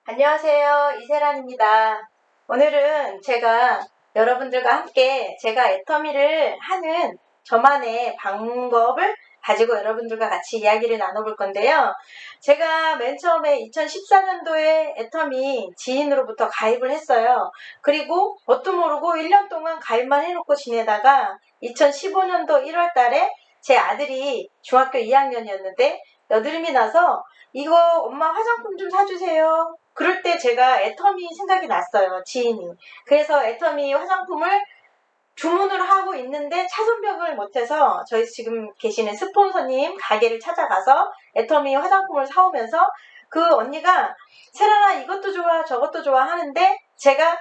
안녕하세요. 이세란입니다. 오늘은 제가 여러분들과 함께 제가 애터미를 하는 저만의 방법을 가지고 여러분들과 같이 이야기를 나눠볼 건데요. 제가 맨 처음에 2014년도에 애터미 지인으로부터 가입을 했어요. 그리고 뭣도 모르고 1년 동안 가입만 해놓고 지내다가 2015년도 1월 달에 제 아들이 중학교 2학년이었는데 여드름이 나서 이거 엄마 화장품 좀 사주세요. 그럴 때 제가 애터미 생각이 났어요. 지인이. 그래서 애터미 화장품을 주문을 하고 있는데 차선벽을 못해서 저희 지금 계시는 스폰서님 가게를 찾아가서 애터미 화장품을 사오면서 그 언니가 세란아 이것도 좋아 저것도 좋아 하는데 제가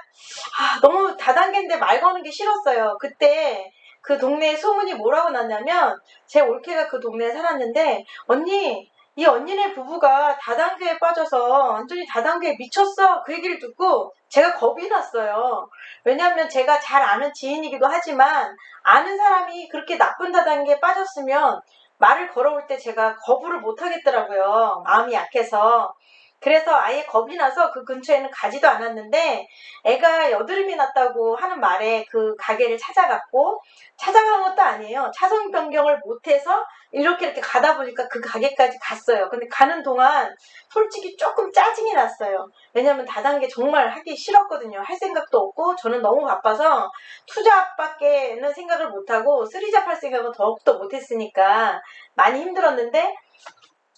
너무 다단계인데 말 거는 게 싫었어요. 그때 그 동네에 소문이 뭐라고 났냐면 제 올케가 그 동네에 살았는데 언니 이 언니네 부부가 다단계에 빠져서 완전히 다단계에 미쳤어 그 얘기를 듣고 제가 겁이 났어요. 왜냐하면 제가 잘 아는 지인이기도 하지만 아는 사람이 그렇게 나쁜 다단계에 빠졌으면 말을 걸어올 때 제가 거부를 못 하겠더라고요. 마음이 약해서. 그래서 아예 겁이 나서 그 근처에는 가지도 않았는데 애가 여드름이 났다고 하는 말에 그 가게를 찾아간 것도 아니에요. 차선 변경을 못해서 이렇게 가다 보니까 그 가게까지 갔어요. 근데 가는 동안 솔직히 조금 짜증이 났어요. 왜냐면 다단계 정말 하기 싫었거든요. 할 생각도 없고 저는 너무 바빠서 투잡밖에는 생각을 못하고 쓰리잡 할 생각은 더욱더 못했으니까 많이 힘들었는데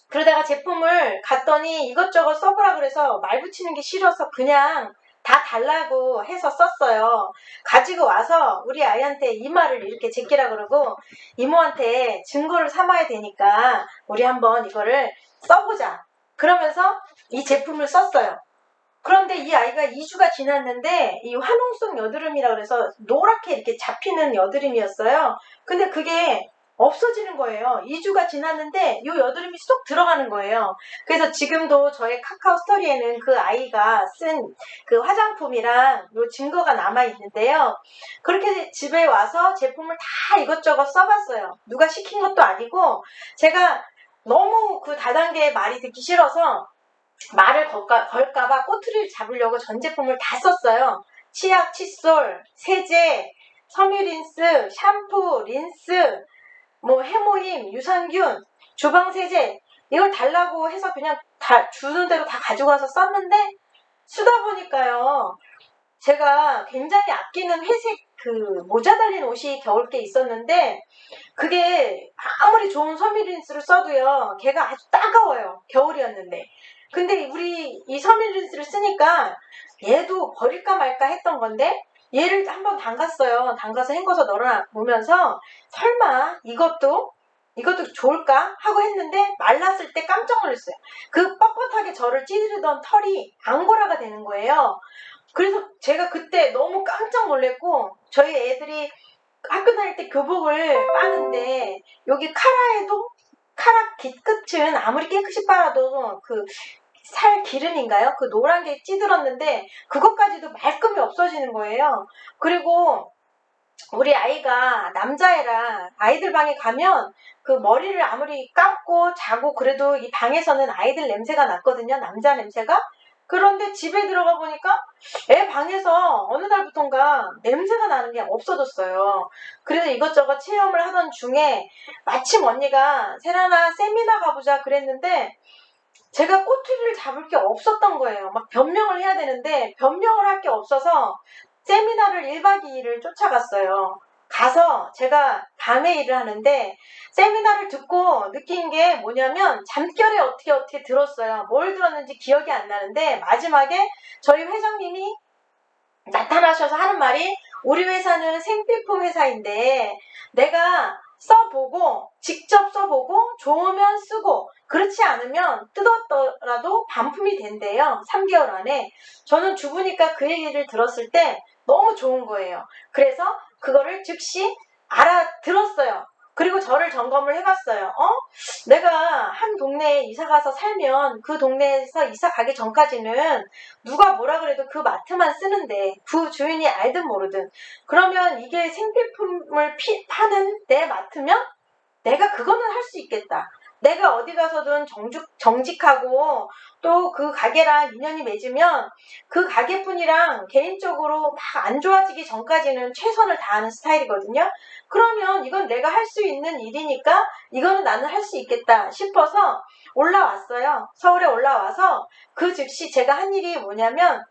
그러다가 제품을 갔더니 이것저것 써보라 그래서 말 붙이는 게 싫어서 그냥 다 달라고 해서 썼어요. 가지고 와서 우리 아이한테 이마를 이렇게 제끼라 그러고 이모한테 증거를 삼아야 되니까 우리 한번 이거를 써보자. 그러면서 이 제품을 썼어요. 그런데 이 아이가 2주가 지났는데 이 화농성 여드름이라 그래서 노랗게 이렇게 잡히는 여드름이었어요. 근데 그게 없어지는 거예요. 2주가 지났는데 이 여드름이 쏙 들어가는 거예요. 그래서 지금도 저의 카카오 스토리에는 그 아이가 쓴 그 화장품이랑 요 증거가 남아 있는데요. 그렇게 집에 와서 제품을 다 이것저것 써봤어요. 누가 시킨 것도 아니고 제가 너무 그 다단계의 말이 듣기 싫어서 말을 걸까봐 꼬투리를 잡으려고 전 제품을 다 썼어요. 치약, 칫솔, 세제, 섬유린스, 샴푸, 린스, 뭐 해모임, 유산균, 주방세제 이걸 달라고 해서 그냥 다 주는 대로 다 가지고 와서 썼는데 쓰다 보니까요. 제가 굉장히 아끼는 회색 그 모자 달린 옷이 겨울께 있었는데 그게 아무리 좋은 섬유린스를 써도요. 걔가 아주 따가워요. 겨울이었는데. 근데 우리 이 섬유린스를 쓰니까 얘도 버릴까 말까 했던 건데 얘를 한번 담갔어요. 담가서 헹궈서 널어놓으면서 설마 이것도 좋을까 하고 했는데 말랐을 때 깜짝 놀랐어요. 그 뻣뻣하게 저를 찌르던 털이 앙고라가 되는 거예요. 그래서 제가 그때 너무 깜짝 놀랐고 저희 애들이 학교 다닐 때 교복을 빠는데 여기 카라 끝은 아무리 깨끗이 빨아도 그 살 기름인가요? 그 노란 게 찌들었는데 그것까지도 말끔히 없어지는 거예요. 그리고 우리 아이가 남자애라 아이들 방에 가면 그 머리를 아무리 감고 자고 그래도 이 방에서는 아이들 냄새가 났거든요. 남자 냄새가. 그런데 집에 들어가 보니까 애 방에서 어느 날부턴가 냄새가 나는 게 없어졌어요. 그래서 이것저것 체험을 하던 중에 마침 언니가 세란아 세미나 가보자 그랬는데 제가 꼬투리를 잡을 게 없었던 거예요. 막 변명을 해야 되는데 변명을 할 게 없어서 세미나를 1박 2일을 쫓아갔어요. 가서 제가 밤에 일을 하는데 세미나를 듣고 느낀 게 뭐냐면 잠결에 어떻게 들었어요. 뭘 들었는지 기억이 안 나는데 마지막에 저희 회장님이 나타나셔서 하는 말이 우리 회사는 생필품 회사인데 내가 직접 써보고 좋으면 쓰고 그렇지 않으면 뜯었더라도 반품이 된대요. 3개월 안에. 저는 주부니까 그 얘기를 들었을 때 너무 좋은 거예요. 그래서 그거를 즉시 알아들었어요. 그리고 저를 점검을 해봤어요. 내가 한 동네에 이사가서 살면 그 동네에서 이사 가기 전까지는 누가 뭐라 그래도 그 마트만 쓰는데 그 주인이 알든 모르든 그러면 이게 생필품을 파는 내 마트면 내가 그거는 할 수 있겠다. 내가 어디 가서든 정직하고 또 그 가게랑 인연이 맺으면 그 가게분이랑 개인적으로 막 안 좋아지기 전까지는 최선을 다하는 스타일이거든요. 그러면 이건 내가 할 수 있는 일이니까 이거는 나는 할 수 있겠다 싶어서 올라왔어요. 서울에 올라와서 그 즉시 제가 한 일이 뭐냐면,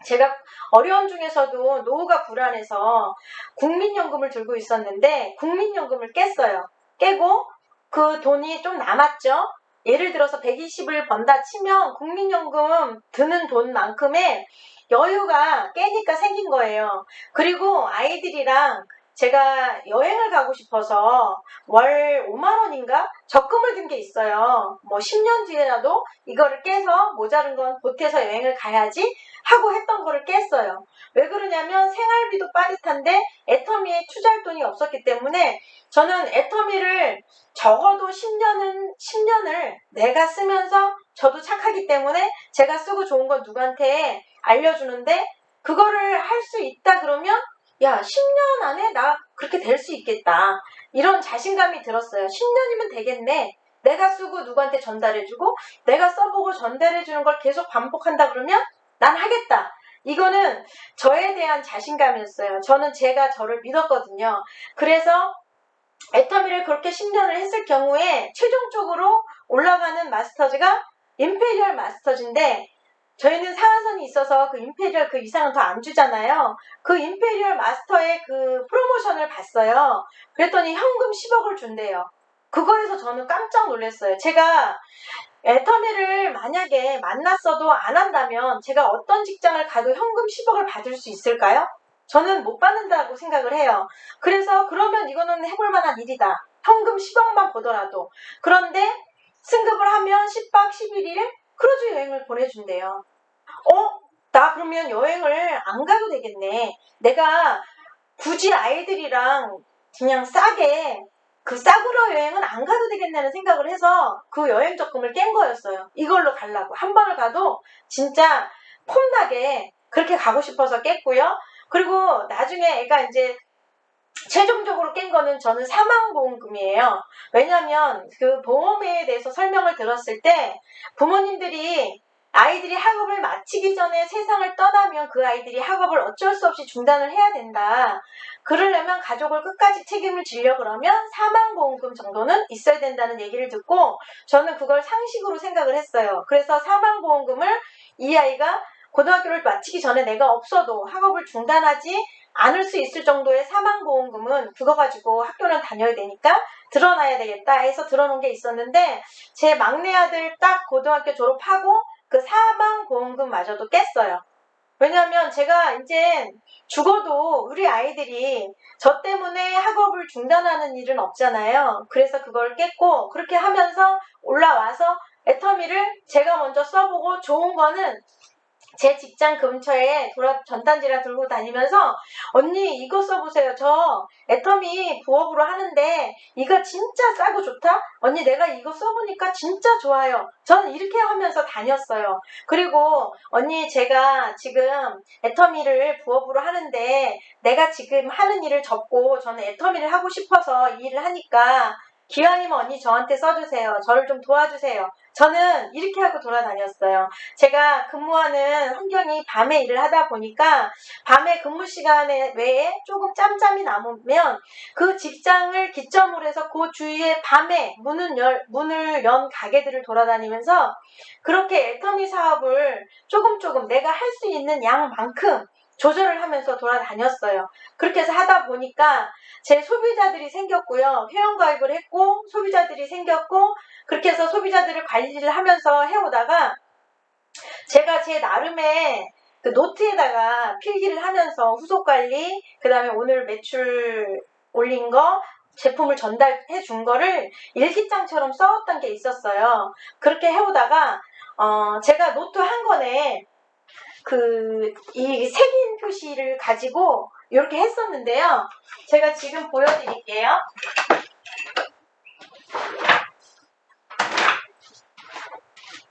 제가 어려움 중에서도 노후가 불안해서 국민연금을 들고 있었는데 국민연금을 깼어요. 깨고 그 돈이 좀 남았죠. 예를 들어서 120을 번다 치면 국민연금 드는 돈만큼의 여유가 깨니까 생긴 거예요. 그리고 아이들이랑 제가 여행을 가고 싶어서 월 5만 원인가 적금을 든 게 있어요. 뭐 10년 뒤에라도 이거를 깨서 모자른 건 보태서 여행을 가야지 하고 했던 거를 깼어요. 왜 그러냐면 생활비도 빠듯한데 애터미에 투자할 돈이 없었기 때문에 저는 애터미를 적어도 10년을 내가 쓰면서 저도 착하기 때문에 제가 쓰고 좋은 건 누구한테 알려주는데, 그거를 할 수 있다 그러면 야, 10년 안에 나 그렇게 될 수 있겠다, 이런 자신감이 들었어요. 10년이면 되겠네. 내가 쓰고 누구한테 전달해주고 내가 써보고 전달해주는 걸 계속 반복한다 그러면 난 하겠다. 이거는 저에 대한 자신감이었어요. 저는 제가 저를 믿었거든요. 그래서 애터미를 그렇게 10년을 했을 경우에 최종적으로 올라가는 마스터즈가 임페리얼 마스터즈인데, 저희는 상한선이 있어서 그 임페리얼 그 이상은 더 안 주잖아요. 그 임페리얼 마스터의 그 프로모션을 봤어요. 그랬더니 현금 10억을 준대요. 그거에서 저는 깜짝 놀랐어요. 제가 애터미를 만약에 만났어도 안 한다면 제가 어떤 직장을 가도 현금 10억을 받을 수 있을까요? 저는 못 받는다고 생각을 해요. 그래서 그러면 이거는 해볼 만한 일이다. 현금 10억만 보더라도. 그런데 승급을 하면 10박 11일 크루즈 여행을 보내준대요. 나 그러면 여행을 안 가도 되겠네. 내가 굳이 아이들이랑 그냥 싸게 그 싸구려 여행은 안 가도 되겠다는 생각을 해서 그 여행 적금을 깬 거였어요. 이걸로 가려고. 한 번을 가도 진짜 폼나게 그렇게 가고 싶어서 깼고요. 그리고 나중에 애가 이제 최종적으로 깬 거는 저는 사망보험금이에요. 왜냐면 그 보험에 대해서 설명을 들었을 때 부모님들이 아이들이 학업을 마치기 전에 세상을 떠나면 그 아이들이 학업을 어쩔 수 없이 중단을 해야 된다. 그러려면 가족을 끝까지 책임을 지려 그러면 사망보험금 정도는 있어야 된다는 얘기를 듣고 저는 그걸 상식으로 생각을 했어요. 그래서 사망보험금을 이 아이가 고등학교를 마치기 전에 내가 없어도 학업을 중단하지 않을 수 있을 정도의 사망보험금은 그거 가지고 학교는 다녀야 되니까 들어놔야 되겠다 해서 들어놓은 게 있었는데, 제 막내 아들 딱 고등학교 졸업하고 그 사망보험금마저도 깼어요. 왜냐하면 제가 이제 죽어도 우리 아이들이 저 때문에 학업을 중단하는 일은 없잖아요. 그래서 그걸 깼고, 그렇게 하면서 올라와서 애터미를 제가 먼저 써보고 좋은 거는 제 직장 근처에 전단지랑 들고 다니면서 언니 이거 써보세요. 저 애터미 부업으로 하는데 이거 진짜 싸고 좋다. 언니 내가 이거 써보니까 진짜 좋아요. 저는 이렇게 하면서 다녔어요. 그리고 언니 제가 지금 애터미를 부업으로 하는데 내가 지금 하는 일을 접고 저는 애터미를 하고 싶어서 이 일을 하니까 기왕이면 언니 저한테 써주세요. 저를 좀 도와주세요. 저는 이렇게 하고 돌아다녔어요. 제가 근무하는 환경이 밤에 일을 하다 보니까 밤에 근무 시간에 외에 조금 짬짬이 남으면 그 직장을 기점으로 해서 그 주위에 밤에 문을 연 가게들을 돌아다니면서 그렇게 애터미 사업을 조금 내가 할 수 있는 양만큼 조절을 하면서 돌아다녔어요. 그렇게 해서 하다 보니까 제 소비자들이 생겼고요. 회원가입을 했고 소비자들이 생겼고, 그렇게 해서 소비자들을 관리를 하면서 해오다가 제가 제 나름의 그 노트에다가 필기를 하면서 후속관리, 그 다음에 오늘 매출 올린 거, 제품을 전달해 준 거를 일기장처럼 써왔던 게 있었어요. 그렇게 해오다가 제가 노트 한 권에 이 색인 표시를 가지고 이렇게 했었는데요. 제가 지금 보여드릴게요.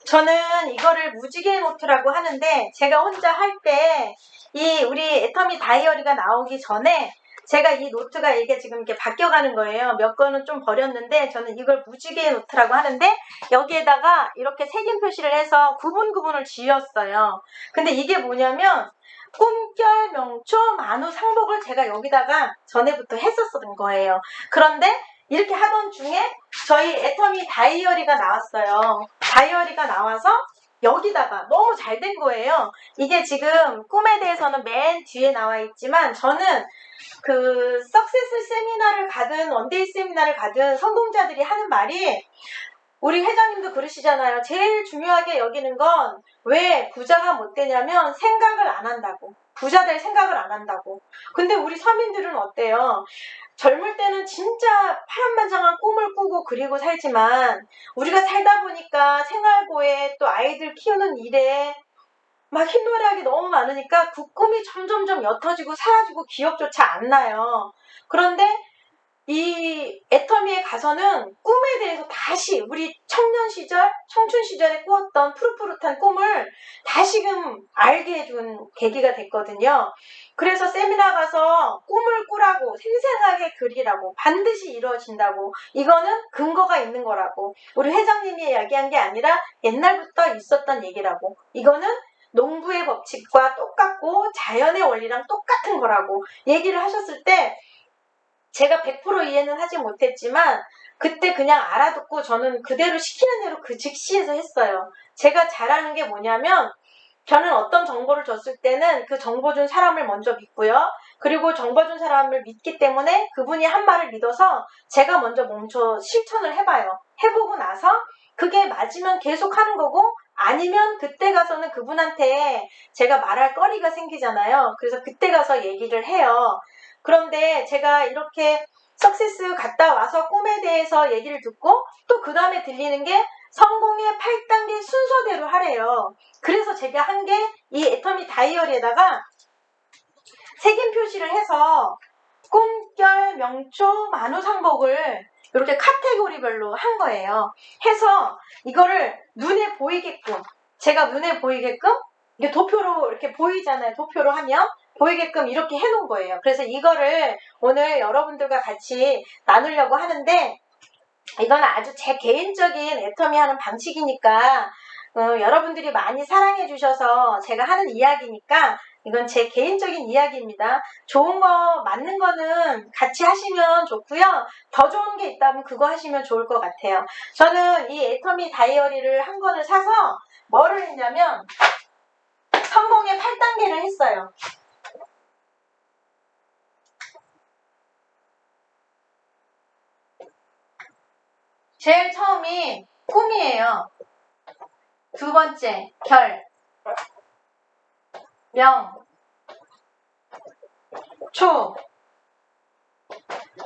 저는 이거를 무지개 노트라고 하는데, 제가 혼자 할 때 이 우리 애터미 다이어리가 나오기 전에 제가 이 노트가 이게 지금 이렇게 바뀌어가는 거예요. 몇 건은 좀 버렸는데 저는 이걸 무지개 노트라고 하는데 여기에다가 이렇게 색인 표시를 해서 구분을 지었어요. 근데 이게 뭐냐면 꿈결 명초 만우 상복을 제가 여기다가 전에부터 했었던 거예요. 그런데 이렇게 하던 중에 저희 애터미 다이어리가 나왔어요. 다이어리가 나와서 여기다가 너무 잘 된 거예요. 이게 지금 꿈에 대해서는 맨 뒤에 나와 있지만 저는 그 석세스 세미나를 가든 원데이 세미나를 가든 성공자들이 하는 말이 우리 회장님도 그러시잖아요. 제일 중요하게 여기는 건 왜 부자가 못 되냐면 생각을 안 한다고. 부자 될 생각을 안 한다고. 근데 우리 서민들은 어때요? 젊을 때는 진짜 파란만장한 꿈을 꾸고 그리고 살지만 우리가 살다 보니까 생활고에 또 아이들 키우는 일에 막 흰노래하기 너무 많으니까 그 꿈이 점점점 옅어지고 사라지고 기억조차 안 나요. 그런데 이 애터미에 가서는 꿈에 대해서 다시 우리 청년 시절, 청춘 시절에 꾸었던 푸릇푸릇한 꿈을 다시금 알게 해준 계기가 됐거든요. 그래서 세미나 가서 꿈을 꾸라고, 생생하게 그리라고, 반드시 이루어진다고, 이거는 근거가 있는 거라고, 우리 회장님이 이야기한 게 아니라 옛날부터 있었던 얘기라고, 이거는 농부의 법칙과 똑같고 자연의 원리랑 똑같은 거라고 얘기를 하셨을 때 제가 100% 이해는 하지 못했지만 그때 그냥 알아듣고 저는 그대로 시키는 대로 그 즉시에서 했어요. 제가 잘하는 게 뭐냐면 저는 어떤 정보를 줬을 때는 그 정보 준 사람을 먼저 믿고요. 그리고 정보 준 사람을 믿기 때문에 그분이 한 말을 믿어서 제가 먼저 멈춰 실천을 해봐요. 해보고 나서 그게 맞으면 계속 하는 거고 아니면 그때 가서는 그분한테 제가 말할 거리가 생기잖아요. 그래서 그때 가서 얘기를 해요. 그런데 제가 이렇게 석세스 갔다 와서 꿈에 대해서 얘기를 듣고 또 그 다음에 들리는 게 성공의 8단계 순서대로 하래요. 그래서 제가 한 게 이 애터미 다이어리에다가 색인 표시를 해서 꿈결 명초 만우상복을 이렇게 카테고리별로 한 거예요. 해서 이거를 눈에 보이게끔 제가 눈에 보이게끔 이게 도표로 이렇게 보이잖아요. 도표로 하면 보이게끔 이렇게 해놓은 거예요. 그래서 이거를 오늘 여러분들과 같이 나누려고 하는데 이건 아주 제 개인적인 애터미 하는 방식이니까 여러분들이 많이 사랑해 주셔서 제가 하는 이야기니까 이건 제 개인적인 이야기입니다. 좋은 거 맞는 거는 같이 하시면 좋고요. 더 좋은 게 있다면 그거 하시면 좋을 것 같아요. 저는 이 애터미 다이어리를 한 권을 사서 뭐를 했냐면 성공의 8단계를 했어요. 제일 처음이 꿈이에요. 두 번째, 결, 명, 초,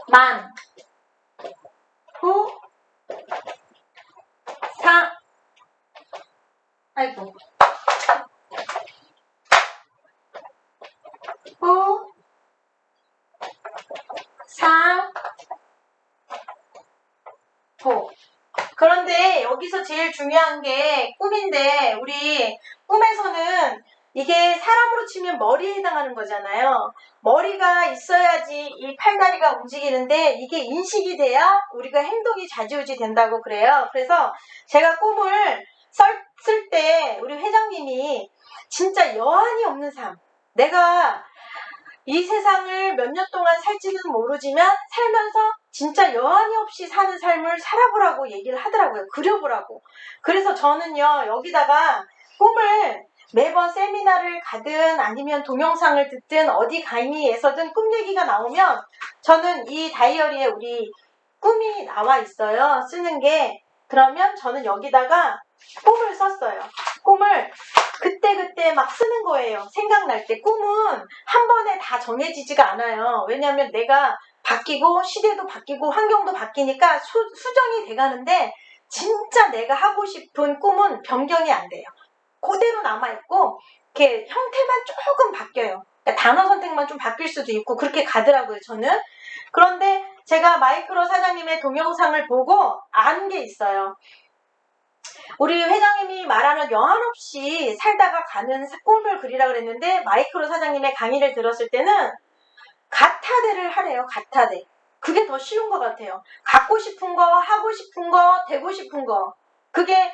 만, 후, 사, 아이고, 후, 사, 호. 그런데 여기서 제일 중요한 게 꿈인데 우리 꿈에서는 이게 사람으로 치면 머리에 해당하는 거잖아요. 머리가 있어야지 이 팔다리가 움직이는데 이게 인식이 돼야 우리가 행동이 좌지우지 된다고 그래요. 그래서 제가 꿈을 쓸 때 우리 회장님이 진짜 여한이 없는 삶, 내가 이 세상을 몇 년 동안 살지는 모르지만 살면서 진짜 여한이 없이 사는 삶을 살아보라고 얘기를 하더라고요. 그려보라고. 그래서 저는요, 여기다가 꿈을 매번 세미나를 가든 아니면 동영상을 듣든 어디 강의에서든 꿈 얘기가 나오면 저는 이 다이어리에 우리 꿈이 나와 있어요. 쓰는 게. 그러면 저는 여기다가 꿈을 썼어요. 꿈을 그때 막 쓰는 거예요. 생각날 때. 꿈은 한 번에 다 정해지지가 않아요. 왜냐하면 내가 바뀌고 시대도 바뀌고 환경도 바뀌니까 수정이 돼가는데 진짜 내가 하고 싶은 꿈은 변경이 안 돼요. 그대로 남아있고 이렇게 형태만 조금 바뀌어요. 그러니까 단어 선택만 좀 바뀔 수도 있고 그렇게 가더라고요. 저는. 그런데 제가 마이크로 사장님의 동영상을 보고 안 게 있어요. 우리 회장님이 말하는 여한 없이 살다가 가는 꿈을 그리라 그랬는데 마이크로 사장님의 강의를 들었을 때는 가타대를 하래요. 가타대. 그게 더 쉬운 것 같아요. 갖고 싶은 거, 하고 싶은 거, 되고 싶은 거. 그게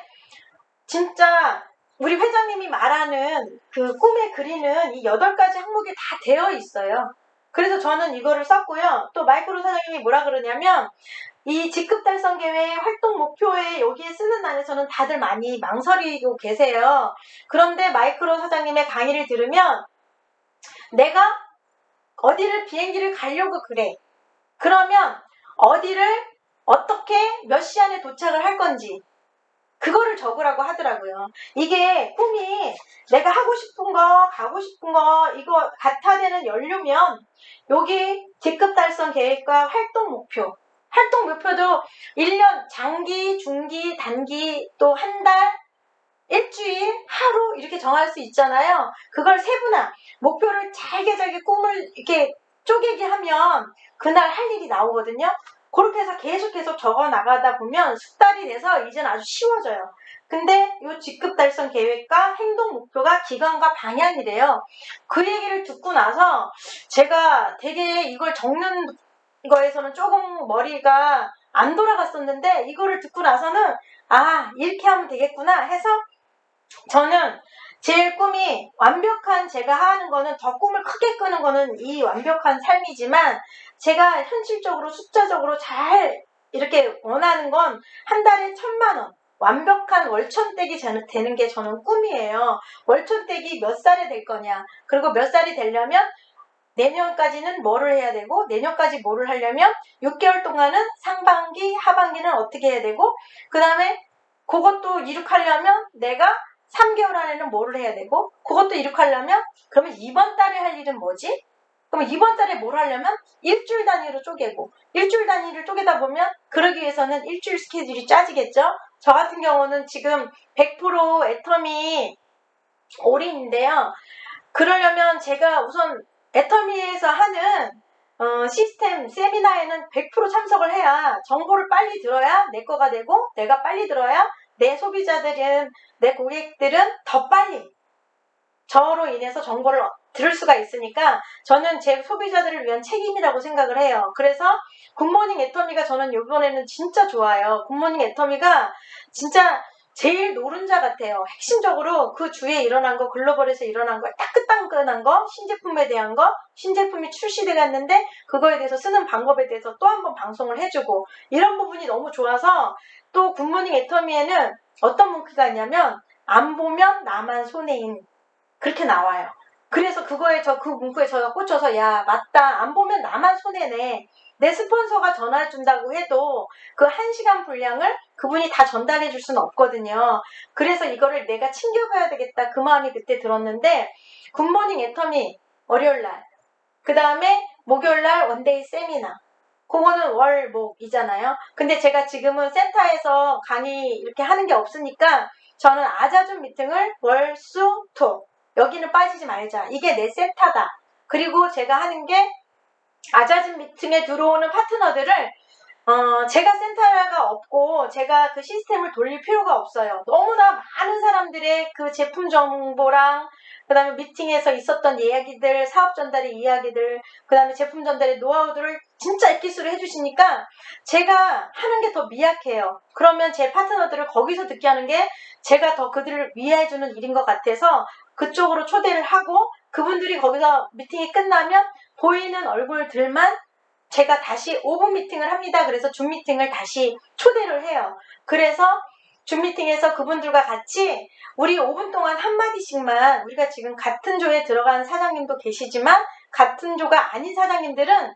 진짜 우리 회장님이 말하는 그 꿈에 그리는 이 8가지 항목이 다 되어 있어요. 그래서 저는 이거를 썼고요. 또 마이크로 사장님이 뭐라 그러냐면 이 직급 달성 계획 활동 목표에 여기에 쓰는 안에서는 다들 많이 망설이고 계세요. 그런데 마이크로 사장님의 강의를 들으면 내가 어디를 비행기를 가려고 그래. 그러면 어디를 어떻게 몇 시 안에 도착을 할 건지 그거를 적으라고 하더라고요. 이게 꿈이 내가 하고 싶은 거, 가고 싶은 거 이거 같아되는 연료면 여기 직급 달성 계획과 활동 목표 활동 목표도 1년 장기, 중기, 단기 또 한 달, 일주일, 하루 이렇게 정할 수 있잖아요. 그걸 세분화 목표를 잘게 꿈을 이렇게 쪼개게 하면 그날 할 일이 나오거든요. 그렇게 해서 계속 적어 나가다 보면 숙달이 돼서 이제는 아주 쉬워져요. 근데 이 직급 달성 계획과 행동 목표가 기간과 방향이래요. 그 얘기를 듣고 나서 제가 되게 이걸 적는 거에서는 조금 머리가 안 돌아갔었는데 이거를 듣고 나서는 아 이렇게 하면 되겠구나 해서 저는 제일 꿈이 완벽한 제가 하는 거는 더 꿈을 크게 끄는 거는 이 완벽한 삶이지만 제가 현실적으로 숫자적으로 잘 이렇게 원하는 건 한 달에 1,000만 원 완벽한 월천댁이 되는 게 저는 꿈이에요. 월천댁이 몇 살에 될 거냐 그리고 몇 살이 되려면 내년까지는 뭐를 해야 되고 내년까지 뭐를 하려면 6개월 동안은 상반기 하반기는 어떻게 해야 되고 그 다음에 그것도 이룩하려면 내가 3개월 안에는 뭐를 해야 되고 그것도 이룩하려면 그러면 이번 달에 할 일은 뭐지? 그럼 이번 달에 뭘 하려면 일주일 단위로 쪼개고 일주일 단위를 쪼개다 보면 그러기 위해서는 일주일 스케줄이 짜지겠죠? 저 같은 경우는 지금 100% 애터미 올인인데요. 그러려면 제가 우선 애터미에서 하는 시스템 세미나에는 100% 참석을 해야 정보를 빨리 들어야 내 거가 되고 내가 빨리 들어야 내 소비자들은 내 고객들은 더 빨리 저로 인해서 정보를 들을 수가 있으니까 저는 제 소비자들을 위한 책임이라고 생각을 해요. 그래서 굿모닝 애터미가 저는 이번에는 진짜 좋아요. 굿모닝 애터미가 진짜 제일 노른자 같아요. 핵심적으로 그 주에 일어난 거, 글로벌에서 일어난 거, 따끈따끈한 거, 신제품에 대한 거, 신제품이 출시돼 갔는데 그거에 대해서 쓰는 방법에 대해서 또 한 번 방송을 해주고 이런 부분이 너무 좋아서 또 굿모닝 애터미에는 어떤 문구가 있냐면 안 보면 나만 손해인 그렇게 나와요. 그래서 그거에 그 문구에 저가 꽂혀서 야 맞다 안 보면 나만 손해네. 내 스폰서가 전화해준다고 해도 그 1시간 분량을 그분이 다 전달해 줄 수는 없거든요. 그래서 이거를 내가 챙겨가야 되겠다 그 마음이 그때 들었는데 굿모닝 애터미 월요일날 그 다음에 목요일날 원데이 세미나 그거는 월목이잖아요. 근데 제가 지금은 센터에서 강의 이렇게 하는 게 없으니까 저는 아자존 미팅을 월, 수, 토 여기는 빠지지 말자. 이게 내 센터다. 그리고 제가 하는 게 아자존 미팅에 들어오는 파트너들을 제가 센터가 없고 제가 그 시스템을 돌릴 필요가 없어요. 너무나 많은 사람들의 그 제품 정보랑 그 다음에 미팅에서 있었던 이야기들, 사업 전달의 이야기들, 그 다음에 제품 전달의 노하우들을 진짜 엑기스로 해주시니까 제가 하는 게 더 미약해요. 그러면 제 파트너들을 거기서 듣게 하는 게 제가 더 그들을 위해주는 일인 것 같아서 그쪽으로 초대를 하고 그분들이 거기서 미팅이 끝나면 보이는 얼굴들만 제가 다시 5분 미팅을 합니다. 그래서 줌 미팅을 다시 초대를 해요. 그래서 줌 미팅에서 그분들과 같이 우리 5분 동안 한마디씩만 우리가 지금 같은 조에 들어간 사장님도 계시지만 같은 조가 아닌 사장님들은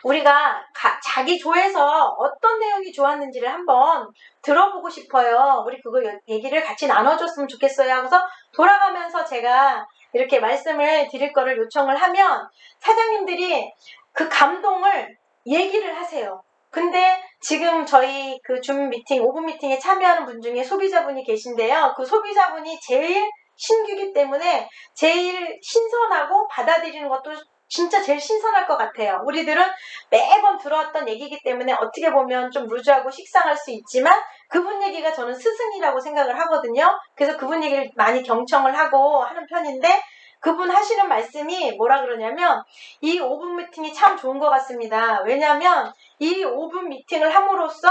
우리가 자기 조에서 어떤 내용이 좋았는지를 한번 들어보고 싶어요. 우리 그거 얘기를 같이 나눠줬으면 좋겠어요 하고서 돌아가면서 제가 이렇게 말씀을 드릴 거를 요청을 하면 사장님들이 그 감동을 얘기를 하세요. 근데 지금 저희 그 줌 미팅, 5분 미팅에 참여하는 분 중에 소비자분이 계신데요. 그 소비자분이 제일 신규기 때문에 제일 신선하고 받아들이는 것도 진짜 제일 신선할 것 같아요. 우리들은 매번 들어왔던 얘기이기 때문에 어떻게 보면 좀 루즈하고 식상할 수 있지만 그분 얘기가 저는 스승이라고 생각을 하거든요. 그래서 그분 얘기를 많이 경청을 하고 하는 편인데 그분 하시는 말씀이 뭐라 그러냐면 이 5분 미팅이 참 좋은 것 같습니다. 왜냐하면 이 5분 미팅을 함으로써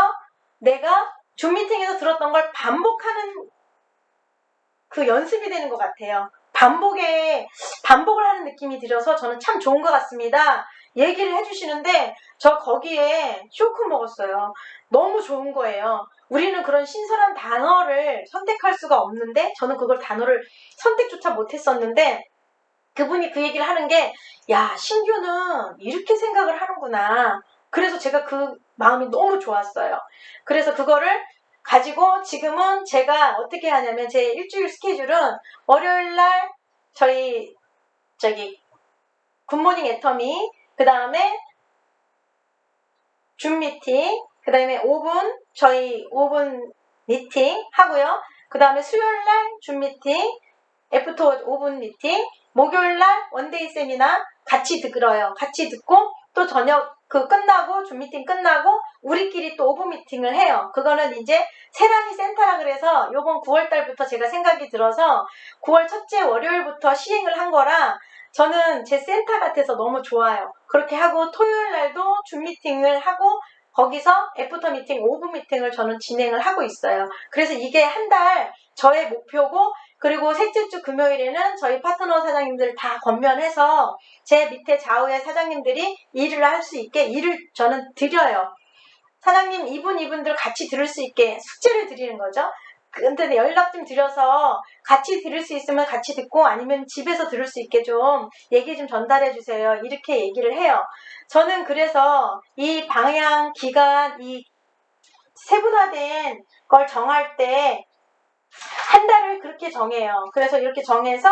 내가 줌 미팅에서 들었던 걸 반복하는 그 연습이 되는 것 같아요. 반복을 하는 느낌이 들어서 저는 참 좋은 것 같습니다. 얘기를 해주시는데 저 거기에 쇼크 먹었어요. 너무 좋은 거예요. 우리는 그런 신선한 단어를 선택할 수가 없는데 저는 그걸 단어를 선택조차 못했었는데 그분이 그 얘기를 하는 게 야, 신규는 이렇게 생각을 하는구나. 그래서 제가 그 마음이 너무 좋았어요. 그래서 그거를 가지고 지금은 제가 어떻게 하냐면 제 일주일 스케줄은 월요일날 저기 굿모닝 애터미, 그 다음에 줌 미팅, 그 다음에 5분 미팅 하고요. 그 다음에 수요일날 줌 미팅, 애프터 5분 미팅, 목요일날 원데이 세미나 같이 들어요. 같이 듣고 또 저녁 끝나고 줌 미팅 끝나고 우리끼리 또 5분 미팅을 해요. 그거는 이제 세란이 센터라 그래서 요번 9월달부터 제가 생각이 들어서 9월 첫째 월요일부터 시행을 한 거라 저는 제 센터 같아서 너무 좋아요. 그렇게 하고 토요일날도 줌 미팅을 하고 거기서 애프터 미팅 5분 미팅을 저는 진행을 하고 있어요. 그래서 이게 한 달 저의 목표고 그리고 셋째 주 금요일에는 저희 파트너 사장님들 다 건면해서 제 밑에 좌우의 사장님들이 일을 할 수 있게 일을 저는 드려요. 사장님 이분들 같이 들을 수 있게 숙제를 드리는 거죠. 근데 연락 좀 드려서 같이 들을 수 있으면 같이 듣고 아니면 집에서 들을 수 있게 좀 얘기 좀 전달해 주세요. 이렇게 얘기를 해요. 저는 그래서 이 방향, 기간, 이 세분화된 걸 정할 때 한 달을 그렇게 정해요. 그래서 이렇게 정해서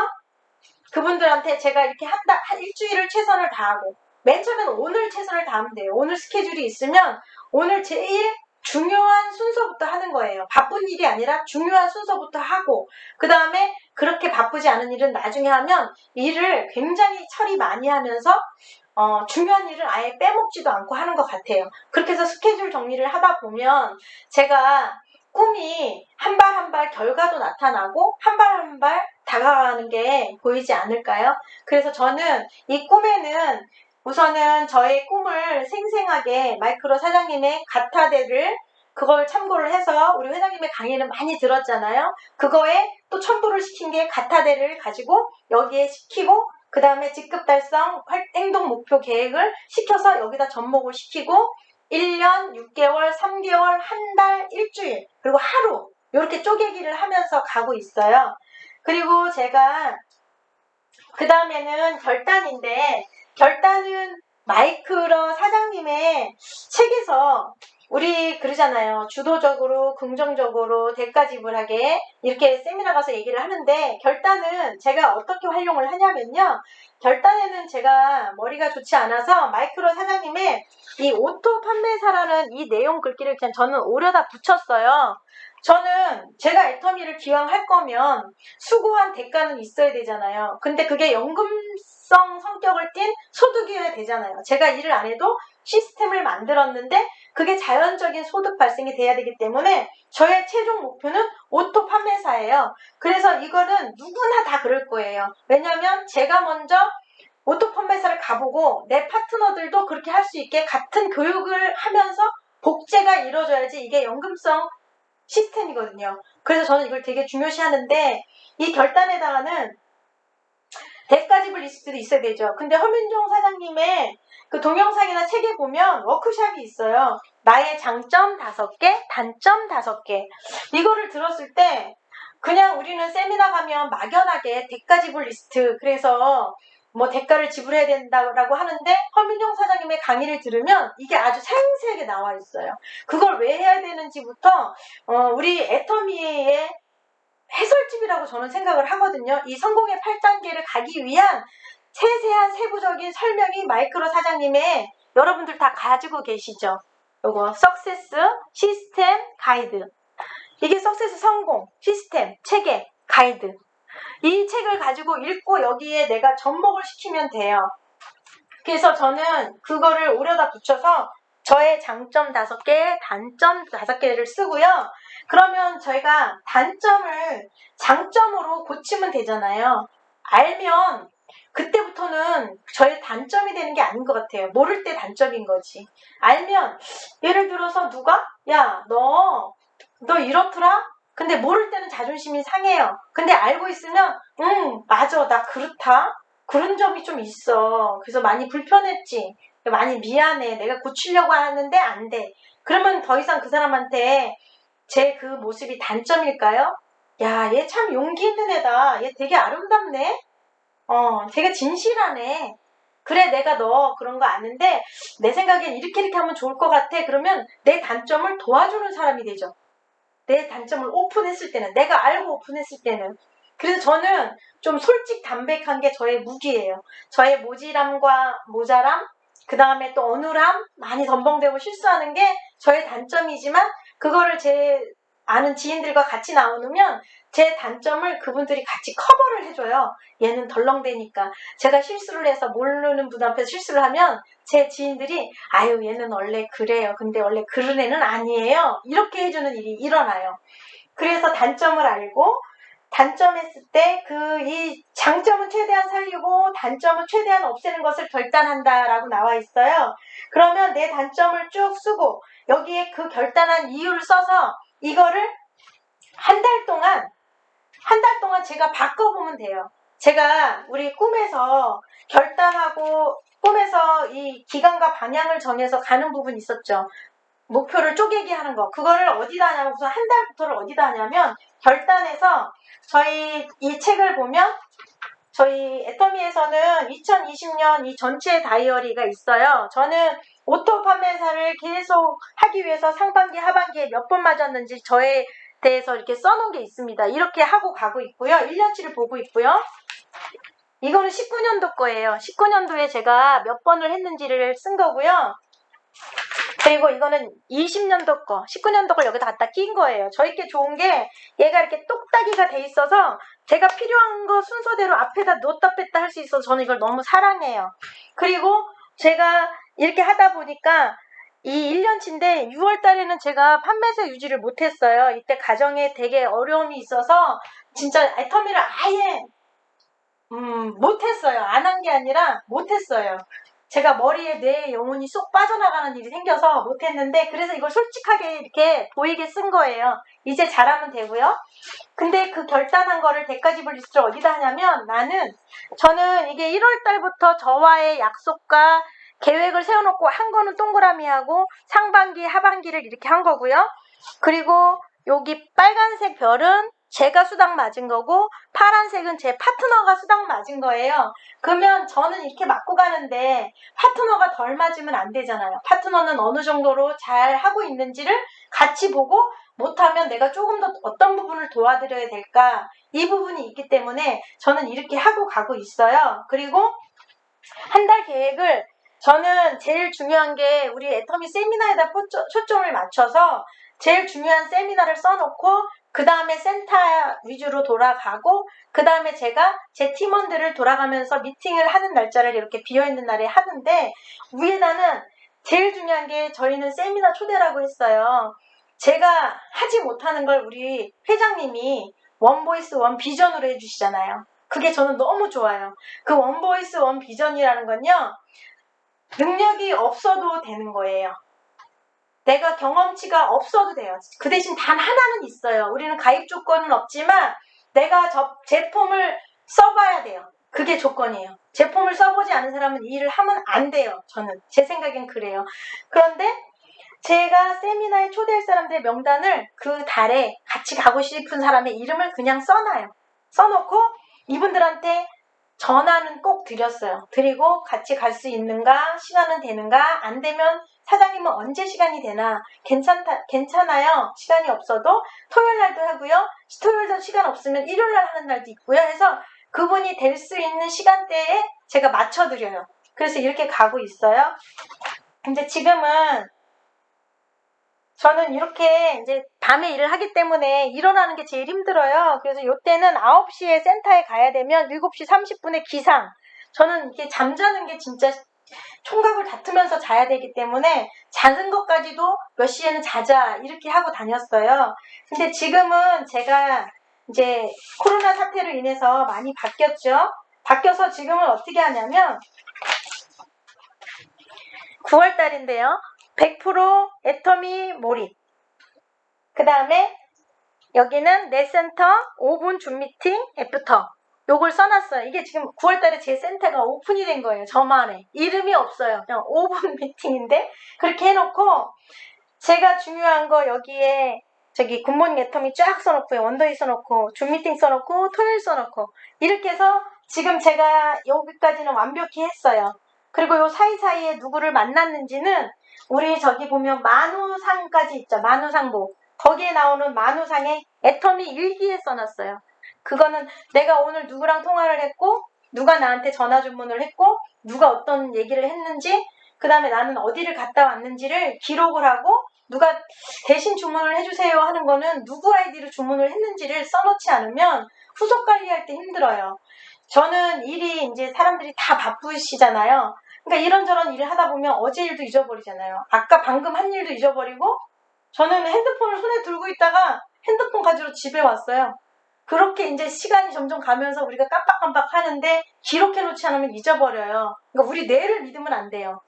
그분들한테 제가 이렇게 한 일주일을 최선을 다하고 맨 처음에는 오늘 최선을 다하면 돼요. 오늘 스케줄이 있으면 오늘 제일 중요한 순서부터 하는 거예요. 바쁜 일이 아니라 중요한 순서부터 하고 그 다음에 그렇게 바쁘지 않은 일은 나중에 하면 일을 굉장히 처리 많이 하면서 중요한 일을 아예 빼먹지도 않고 하는 것 같아요. 그렇게 해서 스케줄 정리를 하다 보면 제가 꿈이 한 발 한 발 결과도 나타나고 한 발 한 발 다가가는 게 보이지 않을까요? 그래서 저는 이 꿈에는 우선은 저의 꿈을 생생하게 마이크로 사장님의 가타대를 그걸 참고를 해서 우리 회장님의 강의는 많이 들었잖아요. 그거에 또 첨부를 시킨 게 가타대를 가지고 여기에 시키고 그 다음에 직급 달성 행동 목표 계획을 시켜서 여기다 접목을 시키고 1년, 6개월, 3개월, 한 달, 일주일, 그리고 하루 이렇게 쪼개기를 하면서 가고 있어요. 그리고 제가 그 다음에는 결단인데 결단은 마이크로 사장님의 책에서 우리 그러잖아요. 주도적으로 긍정적으로 대가 지불하게 이렇게 세미나 가서 얘기를 하는데 결단은 제가 어떻게 활용을 하냐면요. 결단에는 제가 머리가 좋지 않아서 마이크로 사장님의 이 오토 판매사라는 이 내용 글귀를 그냥 저는 오려다 붙였어요. 저는 제가 애터미를 기왕 할 거면 수고한 대가는 있어야 되잖아요. 근데 그게 연금성 성격을 띤 소득이어야 되잖아요. 제가 일을 안 해도 시스템을 만들었는데 그게 자연적인 소득 발생이 돼야 되기 때문에 저의 최종 목표는 오토 판매사예요. 그래서 이거는 누구나 다 그럴 거예요. 왜냐하면 제가 먼저 오토 판매사를 가보고 내 파트너들도 그렇게 할 수 있게 같은 교육을 하면서 복제가 이루어져야지 이게 연금성 시스템이거든요. 그래서 저는 이걸 되게 중요시하는데 이 결단에다가는 대가지불 리스트도 있어야 되죠. 근데 허민종 사장님의 그 동영상이나 책에 보면 워크샵이 있어요. 나의 장점 5개, 단점 5개. 이거를 들었을 때 그냥 우리는 세미나 가면 막연하게 대가지불 리스트 그래서 뭐 대가를 지불해야 된다고 하는데 허민종 사장님의 강의를 들으면 이게 아주 상세하게 나와 있어요. 그걸 왜 해야 되는지부터 우리 애터미의 해설집이라고 저는 생각을 하거든요. 이 성공의 8단계를 가기 위한 세세한 세부적인 설명이 마이크로 사장님의 여러분들 다 가지고 계시죠. 요거 석세스 시스템 가이드. 이게 석세스 성공 시스템 체계 가이드. 이 책을 가지고 읽고 여기에 내가 접목을 시키면 돼요. 그래서 저는 그거를 오려다 붙여서 저의 장점 5개, 단점 5개를 쓰고요. 그러면 저희가 단점을 장점으로 고치면 되잖아요. 알면 그때부터는 저의 단점이 되는 게 아닌 것 같아요. 모를 때 단점인 거지. 알면 예를 들어서 누가 야, 너 이렇더라? 근데 모를 때는 자존심이 상해요. 근데 알고 있으면 맞아, 나 그렇다. 그런 점이 좀 있어. 그래서 많이 불편했지. 많이 미안해. 내가 고치려고 하는데 안 돼. 그러면 더 이상 그 사람한테 제 그 모습이 단점일까요? 야, 얘 참 용기 있는 애다. 얘 되게 아름답네. 되게 진실하네. 그래, 내가 너 그런 거 아는데 내 생각엔 이렇게 하면 좋을 것 같아. 그러면 내 단점을 도와주는 사람이 되죠. 내 단점을 오픈했을 때는, 내가 알고 오픈했을 때는. 그래서 저는 좀 솔직 담백한 게 저의 무기예요. 저의 모지람과 모자람, 그 다음에 또 어눌함, 많이 덤벙대고 실수하는 게 저의 단점이지만 그거를 제 아는 지인들과 같이 나누면 제 단점을 그분들이 같이 커버를 해줘요. 얘는 덜렁대니까. 제가 실수를 해서 모르는 분 앞에서 실수를 하면 제 지인들이 아유, 얘는 원래 그래요. 근데 원래 그런 애는 아니에요. 이렇게 해주는 일이 일어나요. 그래서 단점을 알고 단점했을 때 이 장점은 최대한 살리고 단점은 최대한 없애는 것을 결단한다라고 나와 있어요. 그러면 내 단점을 쭉 쓰고 여기에 그 결단한 이유를 써서 이거를 한 달 동안 제가 바꿔보면 돼요. 제가 우리 꿈에서 결단하고 꿈에서 이 기간과 방향을 정해서 가는 부분이 있었죠. 목표를 쪼개기 하는 거. 그거를 어디다 하냐면 우선 한 달부터를 어디다 하냐면 결단해서 저희 이 책을 보면 저희 애터미에서는 2020년 이 전체 다이어리가 있어요. 저는 오토 판매사를 계속 하기 위해서 상반기, 하반기에 몇 번 맞았는지 저에 대해서 이렇게 써놓은 게 있습니다. 이렇게 하고 가고 있고요. 1년치를 보고 있고요. 이거는 19년도 거예요. 19년도에 제가 몇 번을 했는지를 쓴 거고요. 그리고 이거는 20년도 거, 19년도 걸 여기다 갖다 낀 거예요. 저희께 좋은 게 얘가 이렇게 똑딱이가 돼 있어서 제가 필요한 거 순서대로 앞에다 놓다 뺐다 할 수 있어서 저는 이걸 너무 사랑해요. 그리고 제가 이렇게 하다 보니까 이 1년치인데 6월 달에는 제가 판매세 유지를 못했어요. 이때 가정에 되게 어려움이 있어서 진짜 애터미를 아예 못했어요. 안 한 게 아니라 못했어요. 제가 머리에 뇌에 영혼이 쏙 빠져나가는 일이 생겨서 못했는데 그래서 이걸 솔직하게 이렇게 보이게 쓴 거예요. 이제 잘하면 되고요. 근데 그 결단한 거를 데까지블 리스트를 어디다 하냐면 저는 이게 1월 달부터 저와의 약속과 계획을 세워놓고 한 거는 동그라미 하고 상반기, 하반기를 이렇게 한 거고요. 그리고 여기 빨간색 별은 제가 수당 맞은 거고 파란색은 제 파트너가 수당 맞은 거예요. 그러면 저는 이렇게 맞고 가는데 파트너가 덜 맞으면 안 되잖아요. 파트너는 어느 정도로 잘 하고 있는지를 같이 보고 못하면 내가 조금 더 어떤 부분을 도와드려야 될까 이 부분이 있기 때문에 저는 이렇게 하고 가고 있어요. 그리고 한 달 계획을 저는 제일 중요한 게 우리 애터미 세미나에다 초점을 맞춰서 제일 중요한 세미나를 써놓고 그 다음에 센터 위주로 돌아가고 그 다음에 제가 제 팀원들을 돌아가면서 미팅을 하는 날짜를 이렇게 비어있는 날에 하는데 위에다는 제일 중요한 게 저희는 세미나 초대라고 했어요. 제가 하지 못하는 걸 우리 회장님이 원보이스 원비전으로 해주시잖아요. 그게 저는 너무 좋아요. 그 원보이스 원비전이라는 건요. 능력이 없어도 되는 거예요. 내가 경험치가 없어도 돼요. 그 대신 단 하나는 있어요. 우리는 가입 조건은 없지만 내가 제품을 써봐야 돼요. 그게 조건이에요. 제품을 써보지 않은 사람은 이 일을 하면 안 돼요. 저는 제 생각엔 그래요. 그런데 제가 세미나에 초대할 사람들의 명단을 그 달에 같이 가고 싶은 사람의 이름을 그냥 써놔요. 써놓고 이분들한테 전화는 꼭 드렸어요. 드리고 같이 갈 수 있는가, 시간은 되는가, 안 되면 사장님은 언제 시간이 되나, 괜찮아요. 시간이 없어도 토요일 날도 하고요. 토요일도 시간 없으면 일요일 날 하는 날도 있고요. 해서 그분이 될 수 있는 시간대에 제가 맞춰드려요. 그래서 이렇게 가고 있어요. 근데 지금은 저는 이렇게 이제 밤에 일을 하기 때문에 일어나는 게 제일 힘들어요. 그래서 이때는 9시에 센터에 가야 되면 7시 30분에 기상. 저는 이게 잠자는 게 진짜 총각을 다투면서 자야 되기 때문에 작은 것까지도 몇 시에는 자자 이렇게 하고 다녔어요. 근데 지금은 제가 이제 코로나 사태로 인해서 많이 바뀌었죠. 바뀌어서 지금은 어떻게 하냐면 9월 달인데요. 100% 애터미 몰입. 그 다음에 여기는 내 센터 5분 줌 미팅 애프터. 요걸 써놨어요. 이게 지금 9월 달에 제 센터가 오픈이 된 거예요. 저만의. 이름이 없어요. 그냥 5분 미팅인데 그렇게 해놓고 제가 중요한 거 여기에 저기 굿모닝 애터미 쫙 써놓고요. 원더이 써놓고 줌 미팅 써놓고 토요일 써놓고 이렇게 해서 지금 제가 여기까지는 완벽히 했어요. 그리고 요 사이사이에 누구를 만났는지는 우리 저기 보면 만우상까지 있죠. 만우상복. 거기에 나오는 만우상에 애터미 일기에 써놨어요. 그거는 내가 오늘 누구랑 통화를 했고 누가 나한테 전화 주문을 했고 누가 어떤 얘기를 했는지 그 다음에 나는 어디를 갔다 왔는지를 기록을 하고 누가 대신 주문을 해주세요 하는 거는 누구 아이디로 주문을 했는지를 써놓지 않으면 후속 관리할 때 힘들어요. 저는 일이 이제 사람들이 다 바쁘시잖아요. 그러니까 이런저런 일을 하다 보면 어제 일도 잊어버리잖아요. 아까 방금 한 일도 잊어버리고 저는 핸드폰을 손에 들고 있다가 핸드폰 가지러 집에 왔어요. 그렇게 이제 시간이 점점 가면서 우리가 깜빡깜빡 하는데 기록해 놓지 않으면 잊어버려요. 그러니까 우리 뇌를 믿으면 안 돼요.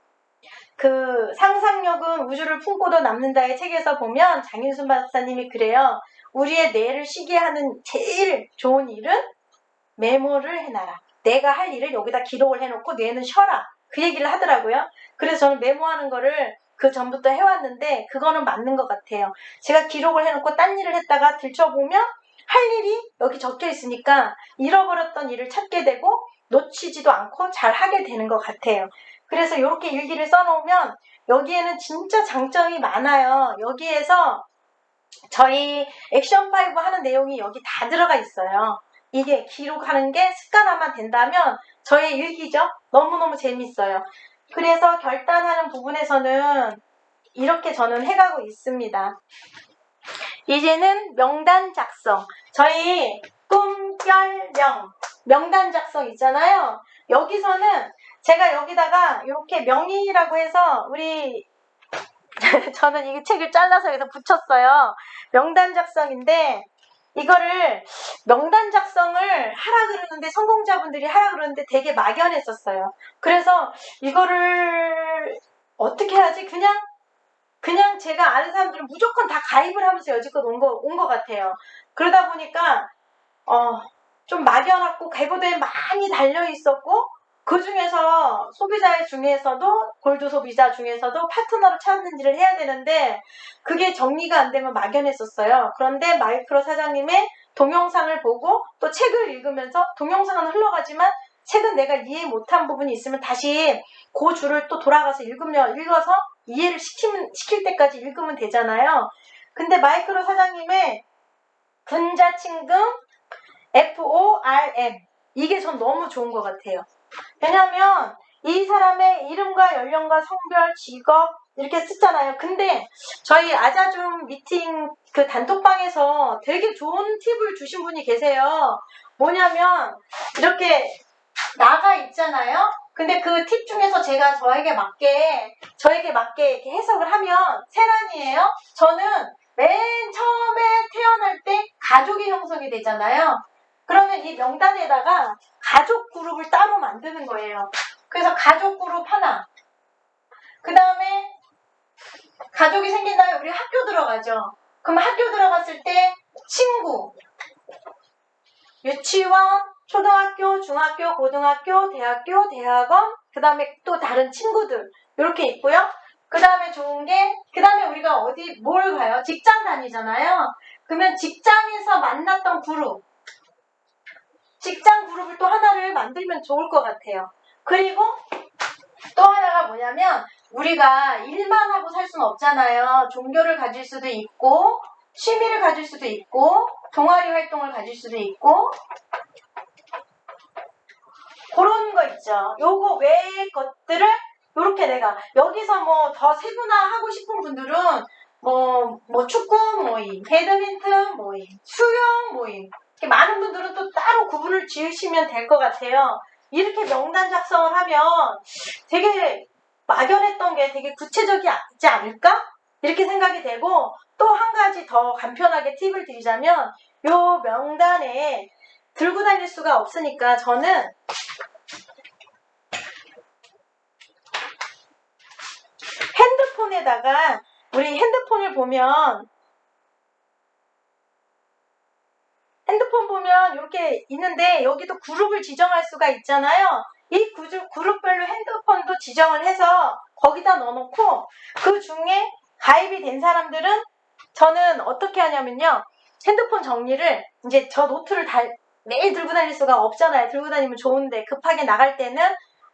그 상상력은 우주를 품고도 남는다의 책에서 보면 장윤순 박사님이 그래요. 우리의 뇌를 쉬게 하는 제일 좋은 일은 메모를 해놔라. 내가 할 일을 여기다 기록을 해놓고 뇌는 쉬어라. 그 얘기를 하더라고요. 그래서 저는 메모하는 거를 그 전부터 해왔는데 그거는 맞는 것 같아요. 제가 기록을 해놓고 딴 일을 했다가 들춰보면 할 일이 여기 적혀 있으니까 잃어버렸던 일을 찾게 되고 놓치지도 않고 잘 하게 되는 것 같아요. 그래서 이렇게 일기를 써놓으면 여기에는 진짜 장점이 많아요. 여기에서 저희 액션5 하는 내용이 여기 다 들어가 있어요. 이게 기록하는 게 습관화만 된다면 저의 일기죠. 너무너무 재밌어요. 그래서 결단하는 부분에서는 이렇게 저는 해가고 있습니다. 이제는 명단 작성. 저희 꿈결명 명단 작성 있잖아요. 여기서는 제가 여기다가 이렇게 명의라고 해서 우리 저는 이 책을 잘라서 여기서 붙였어요. 명단 작성인데 이거를 명단 작성을 하라 그러는데 성공자분들이 하라 그러는데 되게 막연했었어요. 그래서 이거를 어떻게 해야지? 그냥 제가 아는 사람들은 무조건 다 가입을 하면서 여지껏 온 것 같아요. 그러다 보니까 좀 막연하고 개보도에 많이 달려 있었고 그 중에서 소비자 중에서도 골드 소비자 중에서도 파트너를 찾는지를 해야 되는데 그게 정리가 안 되면 막연했었어요. 그런데 마이크로 사장님의 동영상을 보고 또 책을 읽으면서 동영상은 흘러가지만 책은 내가 이해 못한 부분이 있으면 다시 그 줄을 또 돌아가서 읽어서 이해를 시킬 때까지 읽으면 되잖아요. 근데 마이크로 사장님의 분자침금 FORM 이게 전 너무 좋은 것 같아요. 왜냐하면 이 사람의 이름과 연령과 성별, 직업 이렇게 쓰잖아요. 근데 저희 아자줌 미팅 그 단톡방에서 되게 좋은 팁을 주신 분이 계세요. 뭐냐면 이렇게 나가 있잖아요. 근데 그 팁 중에서 제가 저에게 맞게 이렇게 해석을 하면 세란이에요. 저는 맨 처음에 태어날 때 가족이 형성이 되잖아요. 그러면 이 명단에다가 가족 그룹을 따로 만드는 거예요. 그래서 가족 그룹 하나. 그 다음에 가족이 생긴 다음에 우리 학교 들어가죠. 그럼 학교 들어갔을 때 친구, 유치원, 초등학교, 중학교, 고등학교, 대학교, 대학원, 그 다음에 또 다른 친구들 이렇게 있고요. 그 다음에 좋은 게 그 다음에 우리가 뭘 가요? 직장 다니잖아요. 그러면 직장에서 만났던 그룹 직장 그룹을 또 하나를 만들면 좋을 것 같아요. 그리고 또 하나가 뭐냐면 우리가 일만 하고 살 수는 없잖아요. 종교를 가질 수도 있고 취미를 가질 수도 있고 동아리 활동을 가질 수도 있고 그런 거 있죠. 요거 외의 것들을 요렇게 내가 여기서 뭐 더 세분화하고 싶은 분들은 뭐 축구 모임, 배드민턴 모임, 수영 모임 많은 분들은 또 따로 구분을 지으시면 될 것 같아요. 이렇게 명단 작성을 하면 되게 막연했던 게 되게 구체적이지 않을까? 이렇게 생각이 되고 또 한 가지 더 간편하게 팁을 드리자면 요 명단에 들고 다닐 수가 없으니까 저는 핸드폰에다가, 우리 핸드폰을 보면, 핸드폰 보면 이렇게 있는데 여기도 그룹을 지정할 수가 있잖아요. 이 그룹별로 핸드폰도 지정을 해서 거기다 넣어놓고, 그 중에 가입이 된 사람들은 저는 어떻게 하냐면요, 핸드폰 정리를, 이제 저 노트를 매일 들고 다닐 수가 없잖아요. 들고 다니면 좋은데 급하게 나갈 때는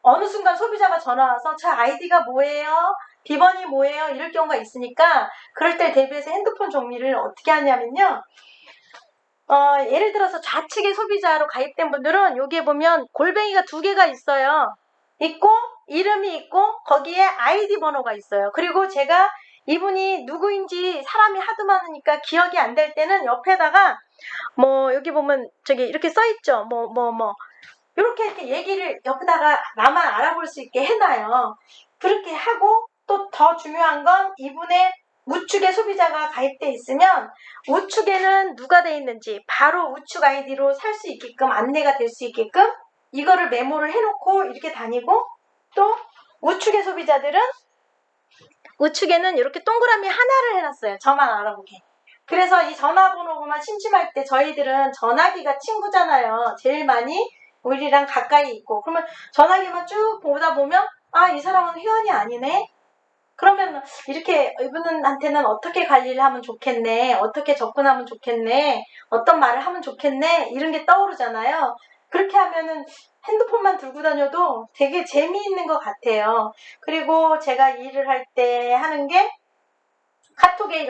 어느 순간 소비자가 전화 와서 저 아이디가 뭐예요? 비번이 뭐예요? 이럴 경우가 있으니까, 그럴 때 대비해서 핸드폰 정리를 어떻게 하냐면요, 예를 들어서 좌측의 소비자로 가입된 분들은 여기에 보면 골뱅이가 2개가 있어요. 있고, 이름이 있고, 거기에 아이디 번호가 있어요. 그리고 제가 이분이 누구인지 사람이 하도 많으니까 기억이 안 될 때는 옆에다가 여기 보면 저기 이렇게 써있죠. 이렇게 얘기를 옆에다가 나만 알아볼 수 있게 해놔요. 그렇게 하고, 또 더 중요한 건 이분의 우측에 소비자가 가입돼 있으면 우측에는 누가 돼 있는지 바로 우측 아이디로 살 수 있게끔, 안내가 될 수 있게끔 이거를 메모를 해놓고 이렇게 다니고, 또 우측의 소비자들은 우측에는 이렇게 동그라미 하나를 해놨어요. 저만 알아보게. 그래서 이 전화번호만 심심할 때, 저희들은 전화기가 친구잖아요. 제일 많이 우리랑 가까이 있고, 그러면 전화기만 쭉 보다 보면 이 사람은 회원이 아니네. 그러면 이렇게 이분한테는 어떻게 관리를 하면 좋겠네, 어떻게 접근하면 좋겠네, 어떤 말을 하면 좋겠네, 이런 게 떠오르잖아요. 그렇게 하면은 핸드폰만 들고 다녀도 되게 재미있는 것 같아요. 그리고 제가 일을 할 때 하는 게, 카톡에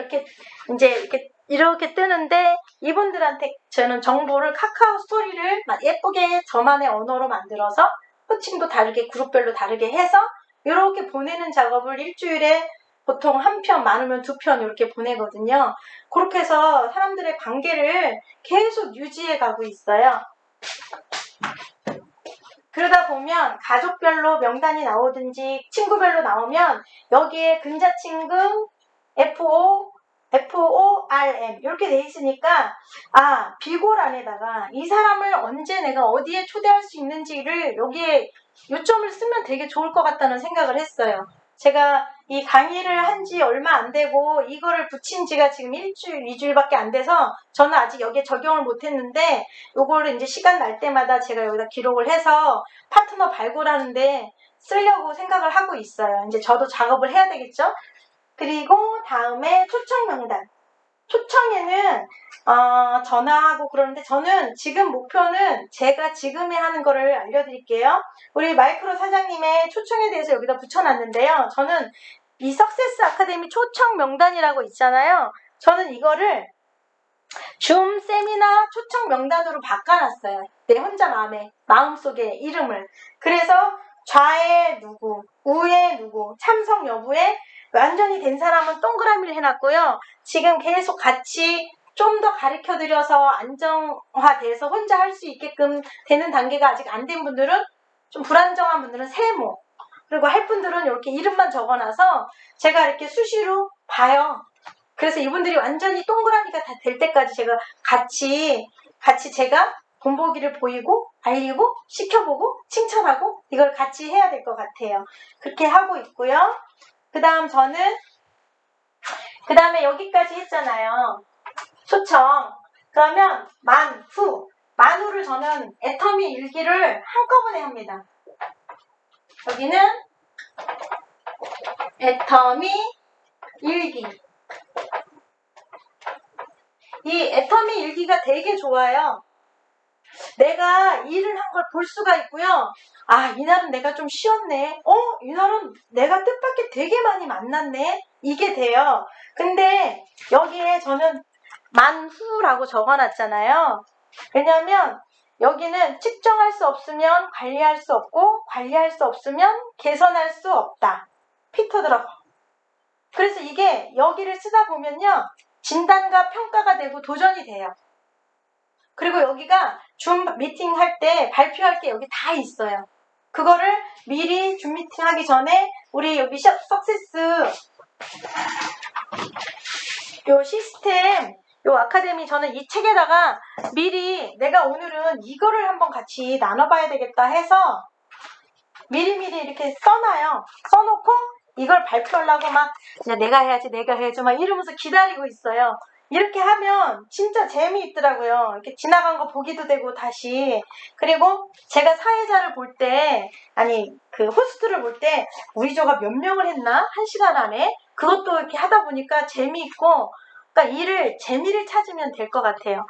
이렇게 뜨는데, 이분들한테 저는 정보를, 카카오 스토리를 예쁘게 저만의 언어로 만들어서 호칭도 다르게, 그룹별로 다르게 해서 이렇게 보내는 작업을 일주일에 보통 1편, 많으면 2편 이렇게 보내거든요. 그렇게 해서 사람들의 관계를 계속 유지해 가고 있어요. 그러다 보면 가족별로 명단이 나오든지 친구별로 나오면 여기에 근자친구 FORM 이렇게 돼 있으니까, 비고란에다가 이 사람을 언제 내가 어디에 초대할 수 있는지를 여기에 요점을 쓰면 되게 좋을 것 같다는 생각을 했어요. 제가 이 강의를 한 지 얼마 안 되고 이거를 붙인 지가 지금 1주일, 2주일밖에 안 돼서 저는 아직 여기에 적용을 못 했는데, 요거를 이제 시간 날 때마다 제가 여기다 기록을 해서 파트너 발굴하는데 쓰려고 생각을 하고 있어요. 이제 저도 작업을 해야 되겠죠? 그리고 다음에 초청 명단. 초청에는 전화하고 그러는데, 저는 지금 목표는 제가 지금에 하는 거를 알려드릴게요. 우리 마이크로 사장님의 초청에 대해서 여기다 붙여놨는데요. 저는 이 석세스 아카데미 초청 명단이라고 있잖아요. 저는 이거를 줌 세미나 초청 명단으로 바꿔놨어요. 내 혼자 마음속에 이름을. 그래서 좌에 누구, 우에 누구, 참석 여부에 완전히 된 사람은 동그라미를 해놨고요. 지금 계속 같이 좀 더 가르쳐드려서 안정화돼서 혼자 할 수 있게끔 되는 단계가 아직 안 된 분들은, 좀 불안정한 분들은 세모, 그리고 할 분들은 이렇게 이름만 적어놔서 제가 이렇게 수시로 봐요. 그래서 이분들이 완전히 동그라미가 다 될 때까지 제가 같이 제가 본보기를 보이고, 알리고, 시켜보고, 칭찬하고, 이걸 같이 해야 될 것 같아요. 그렇게 하고 있고요. 그 다음에 여기까지 했잖아요. 초청. 그러면 만후를 저는 애터미 일기를 한꺼번에 합니다. 여기는 애터미 일기. 이 애터미 일기가 되게 좋아요. 내가 일을 한 걸 볼 수가 있고요. 이날은 내가 좀 쉬었네. 이날은 내가 뜻밖의 되게 많이 만났네. 이게 돼요. 근데 여기에 저는 만후라고 적어놨잖아요. 왜냐면 여기는 측정할 수 없으면 관리할 수 없고, 관리할 수 없으면 개선할 수 없다. 피터더라고. 그래서 이게 여기를 쓰다 보면요, 진단과 평가가 되고 도전이 돼요. 그리고 여기가 줌 미팅 할 때 발표할 게 여기 다 있어요. 그거를 미리 줌 미팅 하기 전에 우리 여기 석세스 요 시스템 요 아카데미 저는 이 책에다가 미리 내가 오늘은 이거를 한번 같이 나눠봐야 되겠다 해서 미리미리 이렇게 써놔요. 써놓고 이걸 발표하려고 막 내가 해야지 막 이러면서 기다리고 있어요. 이렇게 하면 진짜 재미있더라고요. 이렇게 지나간 거 보기도 되고 다시. 그리고 제가 사회자를 볼 때, 아니 그 호스트를 볼 때 우리 조가 몇 명을 했나? 1시간 안에? 그것도 이렇게 하다 보니까 재미있고, 그러니까 재미를 찾으면 될 것 같아요.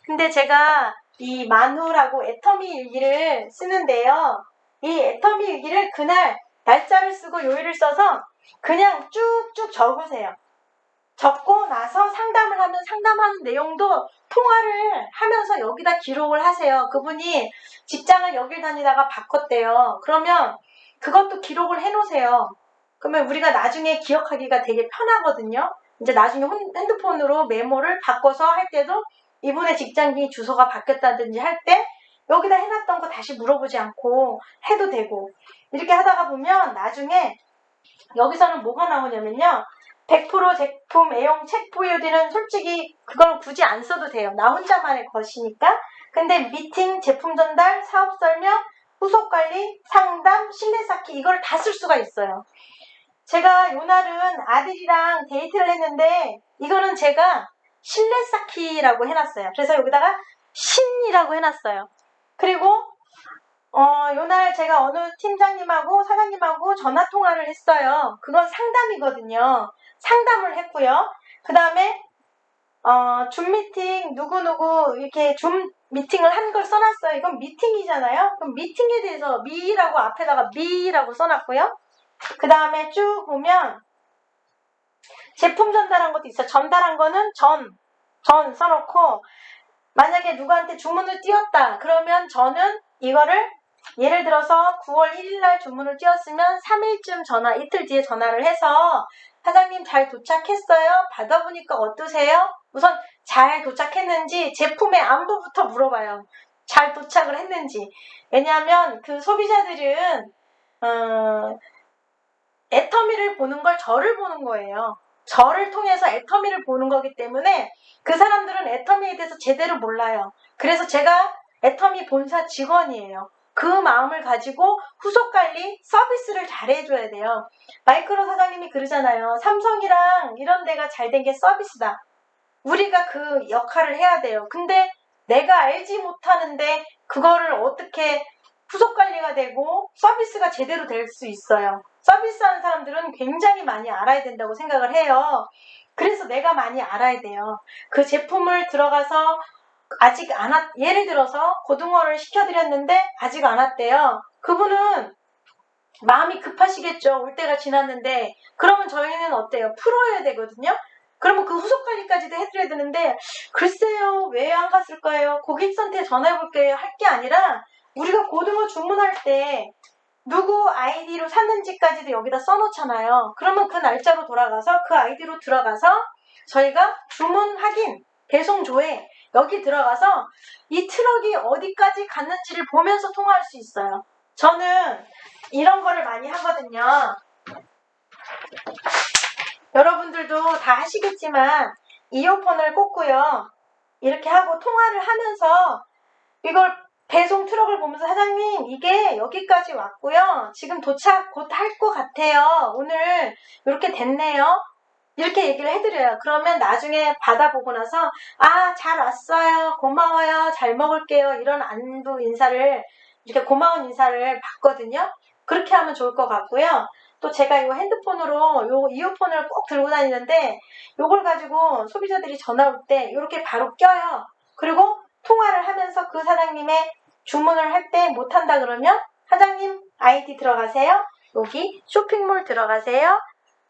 근데 제가 이 만우라고 애터미 일기를 쓰는데요. 이 애터미 일기를 그날 날짜를 쓰고 요일을 써서 그냥 쭉쭉 적으세요. 적고 나서 상담을 하면 상담하는 내용도 통화를 하면서 여기다 기록을 하세요. 그분이 직장을 여길 다니다가 바꿨대요. 그러면 그것도 기록을 해놓으세요. 그러면 우리가 나중에 기억하기가 되게 편하거든요. 이제 나중에 핸드폰으로 메모를 바꿔서 할 때도 이분의 직장이 주소가 바뀌었다든지 할 때 여기다 해놨던 거 다시 물어보지 않고 해도 되고, 이렇게 하다가 보면 나중에 여기서는 뭐가 나오냐면요. 100% 제품 애용 책 보유들은 솔직히 그걸 굳이 안 써도 돼요. 나 혼자만의 것이니까. 근데 미팅, 제품 전달, 사업 설명, 후속 관리, 상담, 신뢰 쌓기 이걸 다 쓸 수가 있어요. 제가 요날은 아들이랑 데이트를 했는데 이거는 제가 신뢰 쌓기라고 해놨어요. 그래서 여기다가 신이라고 해놨어요. 그리고 요날 제가 어느 팀장님하고 사장님하고 전화 통화를 했어요. 그건 상담이거든요. 상담을 했고요. 그 다음에 줌 미팅 누구누구 이렇게 줌 미팅을 한 걸 써놨어요. 이건 미팅이잖아요. 그럼 미팅에 대해서 미라고 앞에다가 미라고 써놨고요. 그 다음에 쭉 보면 제품 전달한 것도 있어요. 전달한 거는 전 써놓고, 만약에 누구한테 주문을 띄웠다 그러면 저는 이거를 예를 들어서 9월 1일 날 주문을 띄웠으면 3일쯤 이틀 뒤에 전화를 해서 사장님 잘 도착했어요? 받아보니까 어떠세요? 우선 잘 도착했는지 제품의 안부부터 물어봐요. 잘 도착을 했는지. 왜냐하면 그 소비자들은 애터미를 보는 걸 저를 보는 거예요. 저를 통해서 애터미를 보는 거기 때문에 그 사람들은 애터미에 대해서 제대로 몰라요. 그래서 제가 애터미 본사 직원이에요. 그 마음을 가지고 후속관리, 서비스를 잘해줘야 돼요. 마이크로 사장님이 그러잖아요. 삼성이랑 이런 데가 잘 된 게 서비스다. 우리가 그 역할을 해야 돼요. 근데 내가 알지 못하는데 그거를 어떻게 후속관리가 되고 서비스가 제대로 될 수 있어요. 서비스하는 사람들은 굉장히 많이 알아야 된다고 생각을 해요. 그래서 내가 많이 알아야 돼요. 그 제품을 들어가서 아직 안 예를 들어서 고등어를 시켜드렸는데 아직 안 왔대요. 그분은 마음이 급하시겠죠. 올 때가 지났는데. 그러면 저희는 어때요? 풀어야 되거든요. 그러면 그 후속 관리까지도 해드려야 되는데, 글쎄요, 왜 안 갔을까요? 고객센터에 전화해볼게요 할 게 아니라 우리가 고등어 주문할 때 누구 아이디로 샀는지까지도 여기다 써놓잖아요. 그러면 그 날짜로 돌아가서 그 아이디로 들어가서 저희가 주문 확인, 배송 조회 여기 들어가서 이 트럭이 어디까지 갔는지를 보면서 통화할 수 있어요. 저는 이런 거를 많이 하거든요. 여러분들도 다 하시겠지만 이어폰을 꽂고요. 이렇게 하고 통화를 하면서 이걸 배송 트럭을 보면서 사장님 이게 여기까지 왔고요. 지금 도착 곧 할 것 같아요. 오늘 이렇게 됐네요. 이렇게 얘기를 해드려요. 그러면 나중에 받아보고 나서 잘 왔어요. 고마워요. 잘 먹을게요. 이런 안부 인사를, 이렇게 고마운 인사를 받거든요. 그렇게 하면 좋을 것 같고요. 또 제가 이 핸드폰으로 요 이어폰을 꼭 들고 다니는데 요걸 가지고 소비자들이 전화 올 때 이렇게 바로 껴요. 그리고 통화를 하면서 그 사장님의 주문을 할 때 못한다 그러면 사장님 아이디 들어가세요. 여기 쇼핑몰 들어가세요.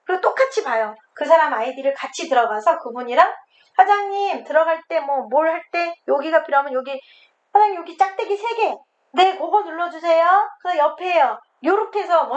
그리고 똑같이 봐요. 그 사람 아이디를 같이 들어가서 그분이랑 사장님 들어갈 때 뭘 할 때 여기가 필요하면 여기 사장님 여기 짝대기 3개 네 그거 눌러주세요. 그 옆에요. 요렇게 해서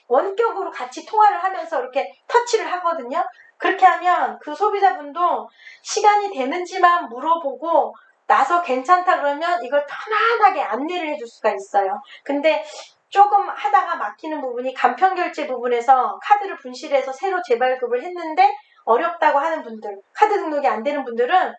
원격으로 같이 통화를 하면서 이렇게 터치를 하거든요. 그렇게 하면 그 소비자분도 시간이 되는지만 물어보고 나서 괜찮다 그러면 이걸 편안하게 안내를 해줄 수가 있어요. 근데 조금 하다가 막히는 부분이 간편결제 부분에서 카드를 분실해서 새로 재발급을 했는데 어렵다고 하는 분들, 카드 등록이 안 되는 분들은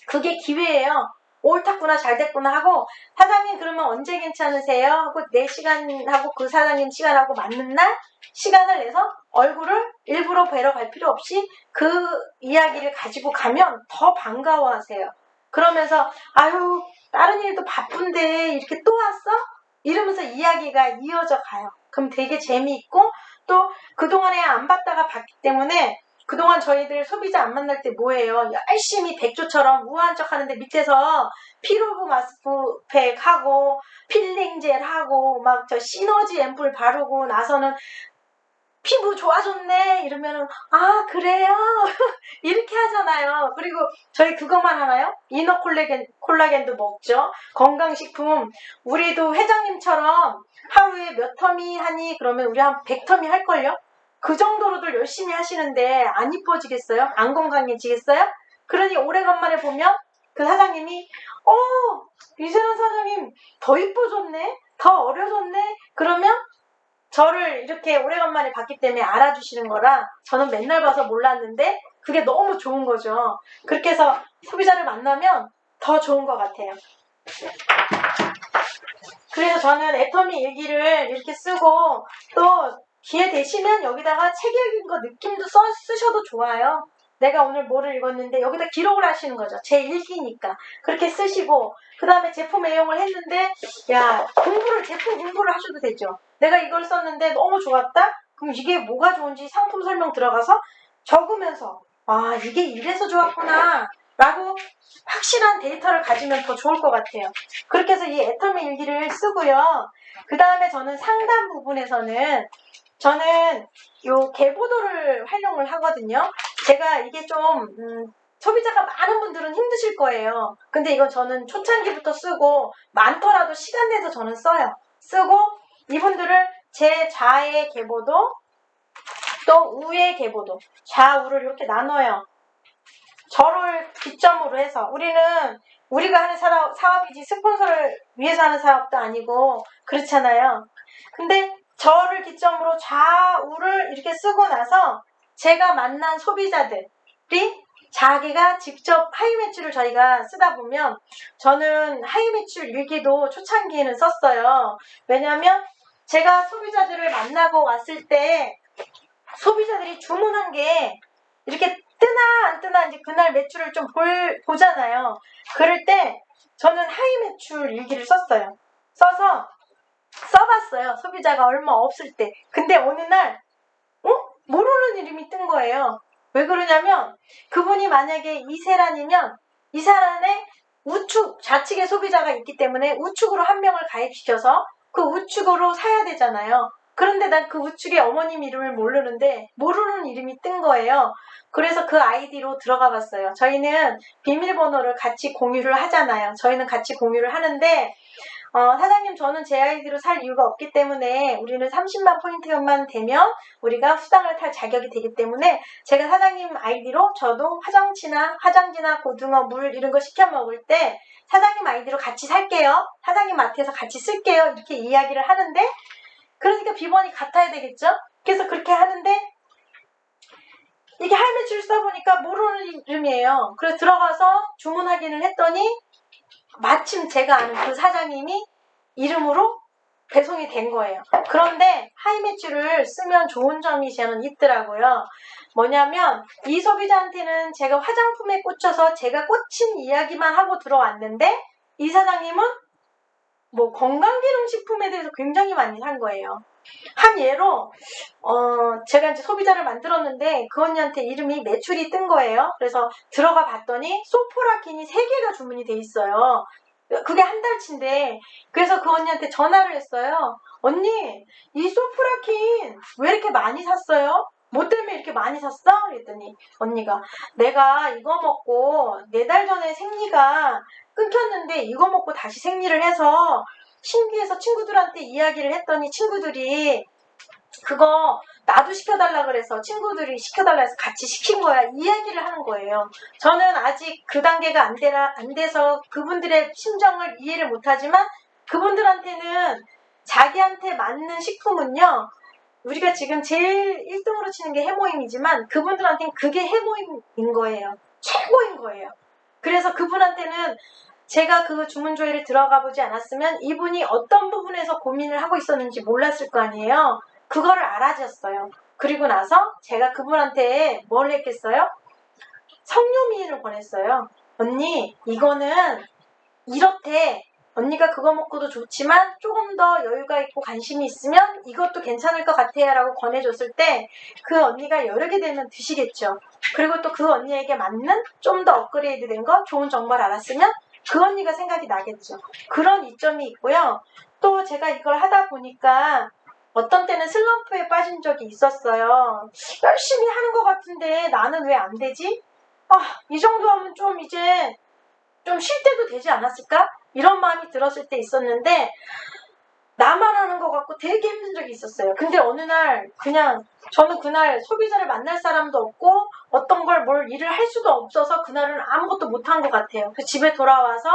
그게 기회예요. 옳았구나, 잘 됐구나 하고, 사장님 그러면 언제 괜찮으세요? 하고 내 시간하고 그 사장님 시간하고 맞는 날 시간을 내서 얼굴을 일부러 뵈러 갈 필요 없이 그 이야기를 가지고 가면 더 반가워하세요. 그러면서 아유 다른 일도 바쁜데 이렇게 또 왔어? 이러면서 이야기가 이어져 가요. 그럼 되게 재미있고, 또 그동안에 안 봤다가 봤기 때문에 그동안 저희들 소비자 안 만날 때 뭐예요? 열심히 백조처럼 우아한 척 하는데 밑에서 피로브 마스크팩 하고 필링 젤 하고 막 저 시너지 앰플 바르고 나서는 피부 좋아졌네 이러면은 아 그래요? 이렇게 하잖아요. 그리고 저희 그것만 하나요? 이너 콜라겐도 먹죠. 건강식품 우리도 회장님처럼 하루에 몇 터미 하니 그러면 우리 한 100터미 할걸요? 그 정도로들 열심히 하시는데 안 이뻐지겠어요? 안 건강해지겠어요? 그러니 오래간만에 보면 그 사장님이 이세란 사장님 더 이뻐졌네? 더 어려졌네? 그러면 저를 이렇게 오래간만에 봤기 때문에 알아주시는 거라 저는 맨날 봐서 몰랐는데 그게 너무 좋은 거죠. 그렇게 해서 소비자를 만나면 더 좋은 것 같아요. 그래서 저는 애터미 일기를 이렇게 쓰고 또 기회 되시면 여기다가 책 읽은 거 느낌도 쓰셔도 좋아요. 내가 오늘 뭐를 읽었는데 여기다 기록을 하시는 거죠. 제 일기니까. 그렇게 쓰시고 그 다음에 제품 애용을 했는데 제품 공부를 하셔도 되죠. 내가 이걸 썼는데 너무 좋았다? 그럼 이게 뭐가 좋은지 상품 설명 들어가서 적으면서 이게 이래서 좋았구나 라고 확실한 데이터를 가지면 더 좋을 것 같아요. 그렇게 해서 이 애터미 일기를 쓰고요. 그 다음에 저는 상담 부분에서는 저는 요 개보도를 활용을 하거든요. 제가 이게 좀 소비자가 많은 분들은 힘드실 거예요. 근데 이건 저는 초창기부터 쓰고 많더라도 시간 내서 저는 써요. 쓰고 이분들을 제 좌의 개보도 또 우의 개보도 좌우를 이렇게 나눠요. 저를 기점으로 해서 우리가 하는 사업이지 스폰서를 위해서 하는 사업도 아니고 그렇잖아요. 근데 저를 기점으로 좌우를 이렇게 쓰고 나서 제가 만난 소비자들이 자기가 직접 하이 매출을 저희가 쓰다 보면 저는 하이 매출 일기도 초창기에는 썼어요. 왜냐하면 제가 소비자들을 만나고 왔을 때 소비자들이 주문한 게 이렇게 뜨나 안 뜨나 이제 그날 매출을 좀 보잖아요. 그럴 때 저는 하이 매출 일기를 썼어요. 써봤어요. 소비자가 얼마 없을 때. 근데 어느 날 모르는 이름이 뜬 거예요. 왜 그러냐면 그분이 만약에 이세란이면 이세란에 우측 좌측에 소비자가 있기 때문에 우측으로 한 명을 가입시켜서 그 우측으로 사야 되잖아요. 그런데 난 그 우측에 어머님 이름을 모르는데 모르는 이름이 뜬 거예요. 그래서 그 아이디로 들어가 봤어요. 저희는 비밀번호를 같이 공유를 하잖아요. 저희는 같이 공유를 하는데 사장님 저는 제 아이디로 살 이유가 없기 때문에 우리는 30만 포인트만 되면 우리가 수당을 탈 자격이 되기 때문에 제가 사장님 아이디로 저도 화장지나 고등어, 물 이런 거 시켜 먹을 때 사장님 아이디로 같이 살게요. 사장님 마트에서 같이 쓸게요. 이렇게 이야기를 하는데 그러니까 비번이 같아야 되겠죠? 그래서 그렇게 하는데 이게 할매줄 써보니까 모르는 이름이에요. 그래서 들어가서 주문 확인을 했더니 마침 제가 아는 그 사장님이 이름으로 배송이 된 거예요. 그런데 하이매출을 쓰면 좋은 점이 저는 있더라고요. 뭐냐면 이 소비자한테는 제가 화장품에 꽂혀서 제가 꽂힌 이야기만 하고 들어왔는데 이 사장님은 건강기능식품에 대해서 굉장히 많이 산 거예요. 한 예로 제가 이제 소비자를 만들었는데 그 언니한테 이름이 매출이 뜬 거예요. 그래서 들어가 봤더니 소포라킨이 3개가 주문이 돼 있어요. 그게 한 달치인데 그래서 그 언니한테 전화를 했어요. 언니 이 소포라킨 왜 이렇게 많이 샀어요? 뭐 때문에 이렇게 많이 샀어? 그랬더니 언니가 내가 이거 먹고 4달 전에 생리가 끊겼는데 이거 먹고 다시 생리를 해서 신기해서 친구들한테 이야기를 했더니 친구들이 그거 나도 시켜달라 그래서 친구들이 시켜달라 해서 같이 시킨 거야. 이야기를 하는 거예요. 저는 아직 그 단계가 안 돼서 그분들의 심정을 이해를 못하지만 그분들한테는 자기한테 맞는 식품은요. 우리가 지금 제일 1등으로 치는 게 해모임이지만 그분들한테는 그게 해모임인 거예요. 최고인 거예요. 그래서 그분한테는 제가 그 주문 조회를 들어가 보지 않았으면 이분이 어떤 부분에서 고민을 하고 있었는지 몰랐을 거 아니에요. 그거를 알아줬어요. 그리고 나서 제가 그분한테 뭘 했겠어요? 석류미인을 보냈어요. 언니, 이거는 이렇대. 언니가 그거 먹고도 좋지만 조금 더 여유가 있고 관심이 있으면 이것도 괜찮을 것 같아요 라고 권해줬을 때 그 언니가 여러 개 되면 드시겠죠. 그리고 또 그 언니에게 맞는 좀 더 업그레이드 된 거 좋은 정보를 알았으면 그 언니가 생각이 나겠죠. 그런 이점이 있고요. 또 제가 이걸 하다 보니까 어떤 때는 슬럼프에 빠진 적이 있었어요. 열심히 하는 것 같은데 나는 왜 안 되지? 이 정도 하면 좀 이제 좀 쉴 때도 되지 않았을까? 이런 마음이 들었을 때 있었는데 나만 하는 것 같고 되게 힘든 적이 있었어요. 근데 어느 날 그냥 저는 그날 소비자를 만날 사람도 없고 어떤 걸 뭘 일을 할 수도 없어서 그날은 아무것도 못한 것 같아요. 그래서 집에 돌아와서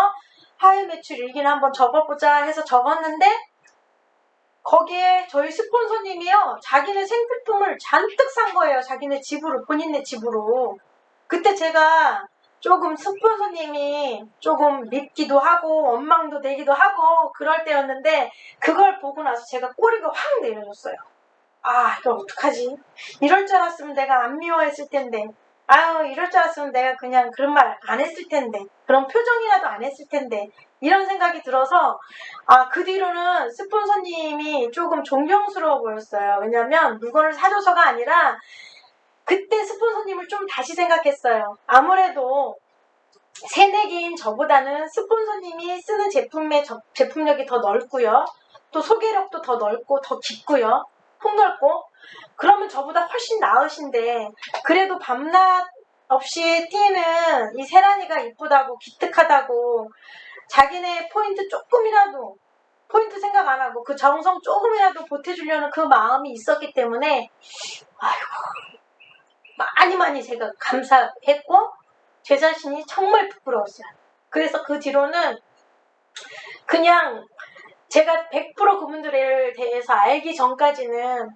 하회 매출 일기를 한번 적어보자 해서 적었는데 거기에 저희 스폰서님이요. 자기네 생필품을 잔뜩 산 거예요. 자기네 집으로, 본인네 집으로. 그때 제가 조금 스폰서님이 조금 밉기도 하고 원망도 되기도 하고 그럴 때였는데 그걸 보고 나서 제가 꼬리가 확 내려졌어요. 이걸 어떡하지? 이럴 줄 알았으면 내가 안 미워했을 텐데 이럴 줄 알았으면 내가 그냥 그런 말 안 했을 텐데 그런 표정이라도 안 했을 텐데 이런 생각이 들어서 그 뒤로는 스폰서님이 조금 존경스러워 보였어요. 왜냐면 물건을 사줘서가 아니라 그때 스폰서님을 좀 다시 생각했어요. 아무래도 새내기인 저보다는 스폰서님이 쓰는 제품의 제품력이 더 넓고요. 또 소개력도 더 넓고 더 깊고요. 폭넓고 그러면 저보다 훨씬 나으신데 그래도 밤낮 없이 튀는 이 세란이가 이쁘다고 기특하다고 자기네 포인트 조금이라도 포인트 생각 안 하고 그 정성 조금이라도 보태주려는 그 마음이 있었기 때문에 많이 제가 감사했고 제 자신이 정말 부끄러웠어요. 그래서 그 뒤로는 그냥 제가 100% 그분들에 대해서 알기 전까지는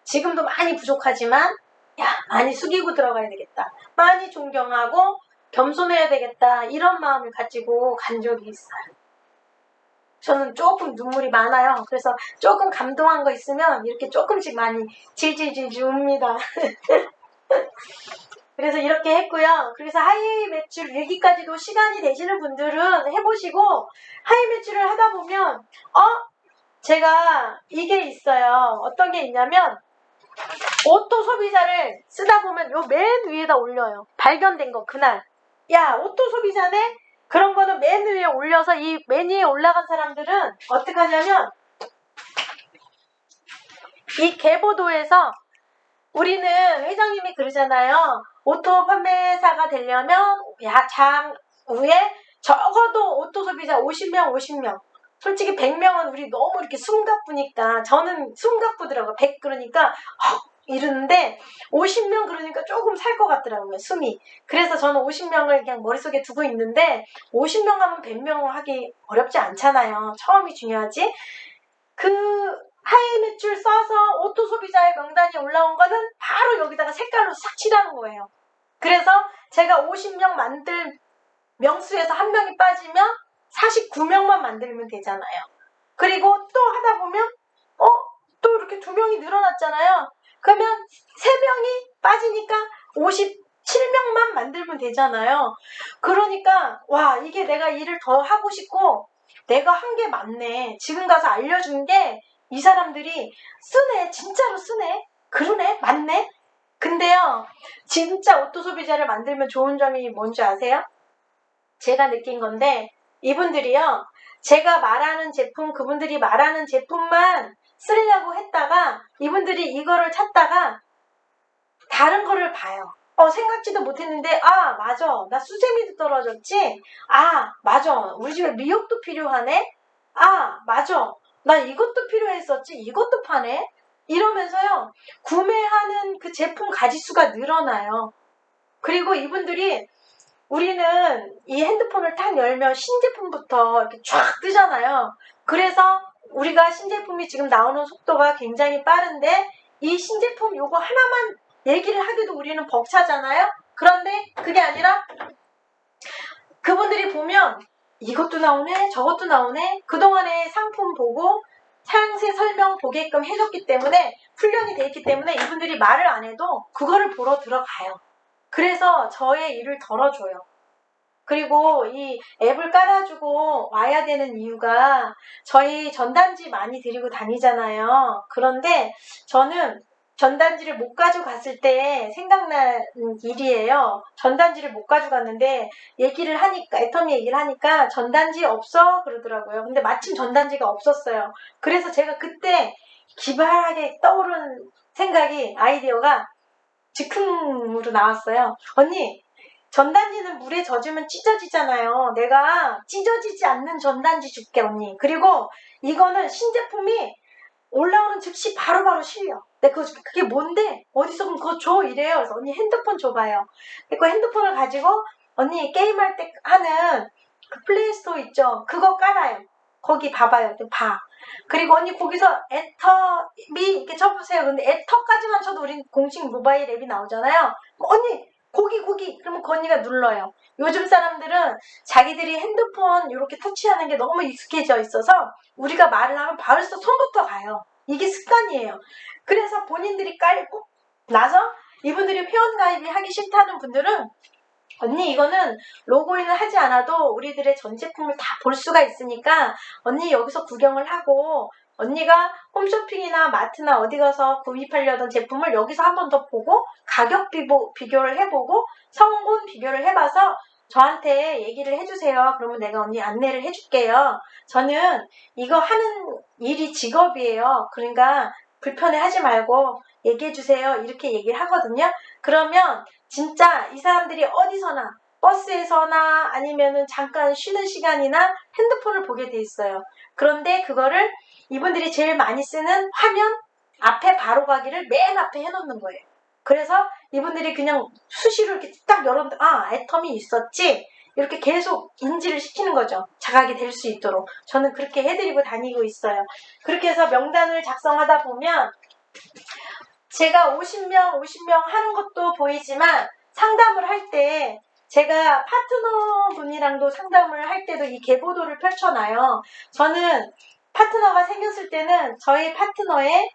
지금도 많이 부족하지만 많이 숙이고 들어가야 되겠다. 많이 존경하고 겸손해야 되겠다. 이런 마음을 가지고 간 적이 있어요. 저는 조금 눈물이 많아요. 그래서 조금 감동한 거 있으면 이렇게 조금씩 많이 질질질 웁니다. 그래서 이렇게 했고요. 그래서 하이 매출 일기까지도 시간이 되시는 분들은 해보시고 하이 매출을 하다 보면 제가 이게 있어요. 어떤 게 있냐면 오토 소비자를 쓰다 보면 요 맨 위에다 올려요. 발견된 거 그날. 야 오토 소비자네? 그런 거는 맨 위에 올려서 이 맨 위에 올라간 사람들은 어떻게 하냐면 이 계보도에서 우리는 회장님이 그러잖아요. 오토 판매사가 되려면 장 후에 적어도 오토 소비자 50명. 솔직히 100명은 우리 너무 이렇게 숨가쁘니까 저는 숨가쁘더라고요. 100 그러니까 이러는데 50명 그러니까 조금 살 것 같더라고요. 숨이. 그래서 저는 50명을 그냥 머릿속에 두고 있는데 50명 하면 100명 하기 어렵지 않잖아요. 처음이 중요하지. 그 하이 매출 써서 오토 소비자의 명단이 올라온 거는 바로 여기다가 색깔로 싹 칠하는 거예요. 그래서 제가 50명 만들 명수에서 한 명이 빠지면 49명만 만들면 되잖아요. 그리고 또 하다 보면 또 이렇게 2명이 늘어났잖아요. 그러면 3명이 빠지니까 57명만 만들면 되잖아요. 그러니까 이게 내가 일을 더 하고 싶고 내가 한 게 맞네. 지금 가서 알려준 게 이 사람들이 쓰네. 진짜로 쓰네. 그러네. 맞네. 근데요. 진짜 오토 소비자를 만들면 좋은 점이 뭔지 아세요? 제가 느낀 건데 이분들이요. 제가 말하는 제품, 그분들이 말하는 제품만 쓰려고 했다가 이분들이 이거를 찾다가 다른 거를 봐요. 생각지도 못했는데 맞아. 나 수세미도 떨어졌지? 맞아. 우리 집에 미역도 필요하네? 맞아. 나 이것도 필요했었지? 이것도 파네? 이러면서요. 구매하는 그 제품 가지수가 늘어나요. 그리고 이분들이 우리는 이 핸드폰을 딱 열면 신제품부터 이렇게 쫙 뜨잖아요. 그래서 우리가 신제품이 지금 나오는 속도가 굉장히 빠른데 이 신제품 요거 하나만 얘기를 하기도 우리는 벅차잖아요. 그런데 그게 아니라 그분들이 보면 이것도 나오네 저것도 나오네 그동안의 상품 보고 상세 설명 보게끔 해줬기 때문에 훈련이 돼 있기 때문에 이분들이 말을 안 해도 그거를 보러 들어가요. 그래서 저의 일을 덜어줘요. 그리고 이 앱을 깔아주고 와야 되는 이유가 저희 전단지 많이 드리고 다니잖아요. 그런데 저는 전단지를 못 가져갔을 때 생각난 일이에요. 전단지를 못 가져갔는데 얘기를 하니까 애터미 얘기를 하니까 전단지 없어 그러더라고요. 근데 마침 전단지가 없었어요. 그래서 제가 그때 기발하게 떠오른 생각이 아이디어가 즉흥으로 나왔어요. 언니 전단지는 물에 젖으면 찢어지잖아요. 내가 찢어지지 않는 전단지 줄게 언니. 그리고 이거는 신제품이 올라오는 즉시 바로바로 실려. 내가 그게 뭔데? 어디서 그럼 그거 줘? 이래요. 그래서 언니 핸드폰 줘봐요. 그 핸드폰을 가지고 언니 게임할 때 하는 그 플레이스토어 있죠? 그거 깔아요. 거기 봐봐요. 봐. 그리고 언니 거기서 애터미 이렇게 쳐보세요. 근데 애터까지만 쳐도 우린 공식 모바일 앱이 나오잖아요. 언니 고기 그러면 그 언니가 눌러요. 요즘 사람들은 자기들이 핸드폰 이렇게 터치하는 게 너무 익숙해져 있어서 우리가 말을 하면 벌써 손부터 가요. 이게 습관이에요. 그래서 본인들이 깔고 나서 이분들이 회원가입이 하기 싫다는 분들은 언니 이거는 로그인을 하지 않아도 우리들의 전 제품을 다 볼 수가 있으니까 언니 여기서 구경을 하고 언니가 홈쇼핑이나 마트나 어디 가서 구입하려던 제품을 여기서 한 번 더 보고 가격 비교를 해보고 성분 비교를 해봐서 저한테 얘기를 해주세요. 그러면 내가 언니 안내를 해줄게요. 저는 이거 하는 일이 직업이에요. 그러니까 불편해하지 말고 얘기해주세요. 이렇게 얘기를 하거든요. 그러면 진짜 이 사람들이 어디서나 버스에서나 아니면은 잠깐 쉬는 시간이나 핸드폰을 보게 돼 있어요. 그런데 그거를 이분들이 제일 많이 쓰는 화면 앞에 바로 가기를 맨 앞에 해놓는 거예요. 그래서 이분들이 그냥 수시로 이렇게 딱 열었는데 애텀이 있었지? 이렇게 계속 인지를 시키는 거죠. 자각이 될 수 있도록. 저는 그렇게 해드리고 다니고 있어요. 그렇게 해서 명단을 작성하다 보면 제가 50명 하는 것도 보이지만 상담을 할 때 제가 파트너분이랑도 상담을 할 때도 이 계보도를 펼쳐놔요. 저는 파트너가 생겼을 때는 저희 파트너의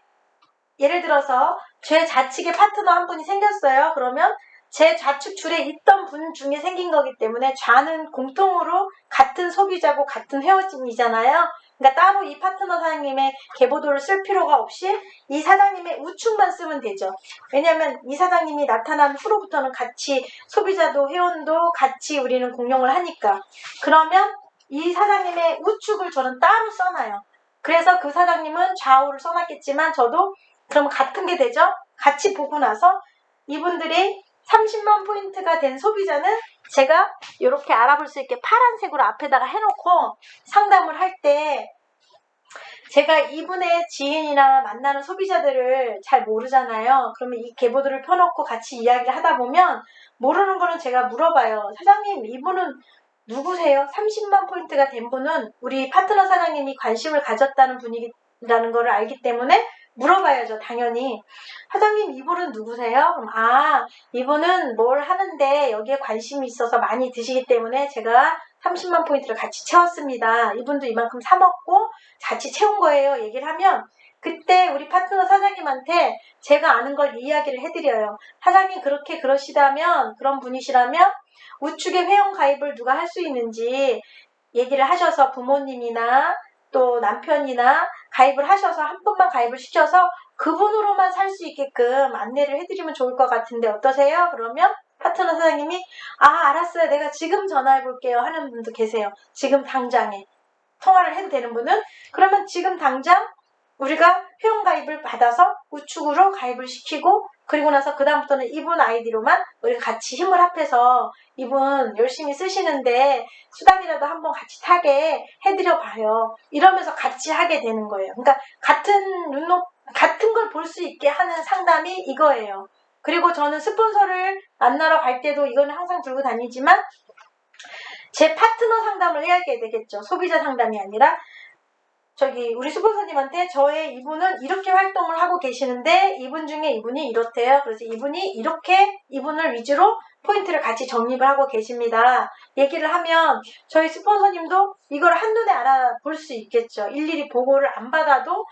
예를 들어서 제 좌측에 파트너 한 분이 생겼어요. 그러면 제 좌측 줄에 있던 분 중에 생긴 거기 때문에 좌는 공통으로 같은 소비자고 같은 회원이잖아요. 그러니까 따로 이 파트너 사장님의 계보도를 쓸 필요가 없이 이 사장님의 우측만 쓰면 되죠. 왜냐하면 이 사장님이 나타난 후로부터는 같이 소비자도 회원도 같이 우리는 공용을 하니까. 그러면 이 사장님의 우측을 저는 따로 써놔요. 그래서 그 사장님은 좌우를 써놨겠지만 저도 그러면 같은 게 되죠. 같이 보고 나서 이분들이 30만 포인트가 된 소비자는 제가 이렇게 알아볼 수 있게 파란색으로 앞에다가 해놓고 상담을 할 때 제가 이분의 지인이나 만나는 소비자들을 잘 모르잖아요. 그러면 이 계보들을 펴놓고 같이 이야기를 하다 보면 모르는 거는 제가 물어봐요. 사장님 이분은 누구세요? 30만 포인트가 된 분은 우리 파트너 사장님이 관심을 가졌다는 분이라는 거를 알기 때문에 물어봐야죠. 당연히. 사장님 이분은 누구세요? 그럼 이분은 뭘 하는데 여기에 관심이 있어서 많이 드시기 때문에 제가 30만 포인트를 같이 채웠습니다. 이분도 이만큼 사 먹고 같이 채운 거예요. 얘기를 하면 그때 우리 파트너 사장님한테 제가 아는 걸 이야기를 해드려요. 사장님 그렇게 그러시다면 그런 분이시라면 우측에 회원 가입을 누가 할 수 있는지 얘기를 하셔서 부모님이나 또 남편이나 가입을 하셔서 한 분만 가입을 시켜서 그분으로만 살 수 있게끔 안내를 해드리면 좋을 것 같은데 어떠세요? 그러면 파트너 사장님이 알았어요. 내가 지금 전화해 볼게요 하는 분도 계세요. 지금 당장에 통화를 해도 되는 분은 그러면 지금 당장 우리가 회원 가입을 받아서 우측으로 가입을 시키고 그리고 나서 그 다음부터는 이분 아이디로만 우리가 같이 힘을 합해서 이분 열심히 쓰시는데 수당이라도 한번 같이 타게 해드려 봐요. 이러면서 같이 하게 되는 거예요. 그러니까 같은 걸 볼 수 있게 하는 상담이 이거예요. 그리고 저는 스폰서를 만나러 갈 때도 이거는 항상 들고 다니지만 제 파트너 상담을 해야 되겠죠. 소비자 상담이 아니라 우리 스폰서님한테 저의 이분은 이렇게 활동을 하고 계시는데 이분 중에 이분이 이렇대요. 그래서 이분이 이렇게 이분을 위주로 포인트를 같이 정립을 하고 계십니다. 얘기를 하면 저희 스폰서님도 이걸 한눈에 알아볼 수 있겠죠. 일일이 보고를 안 받아도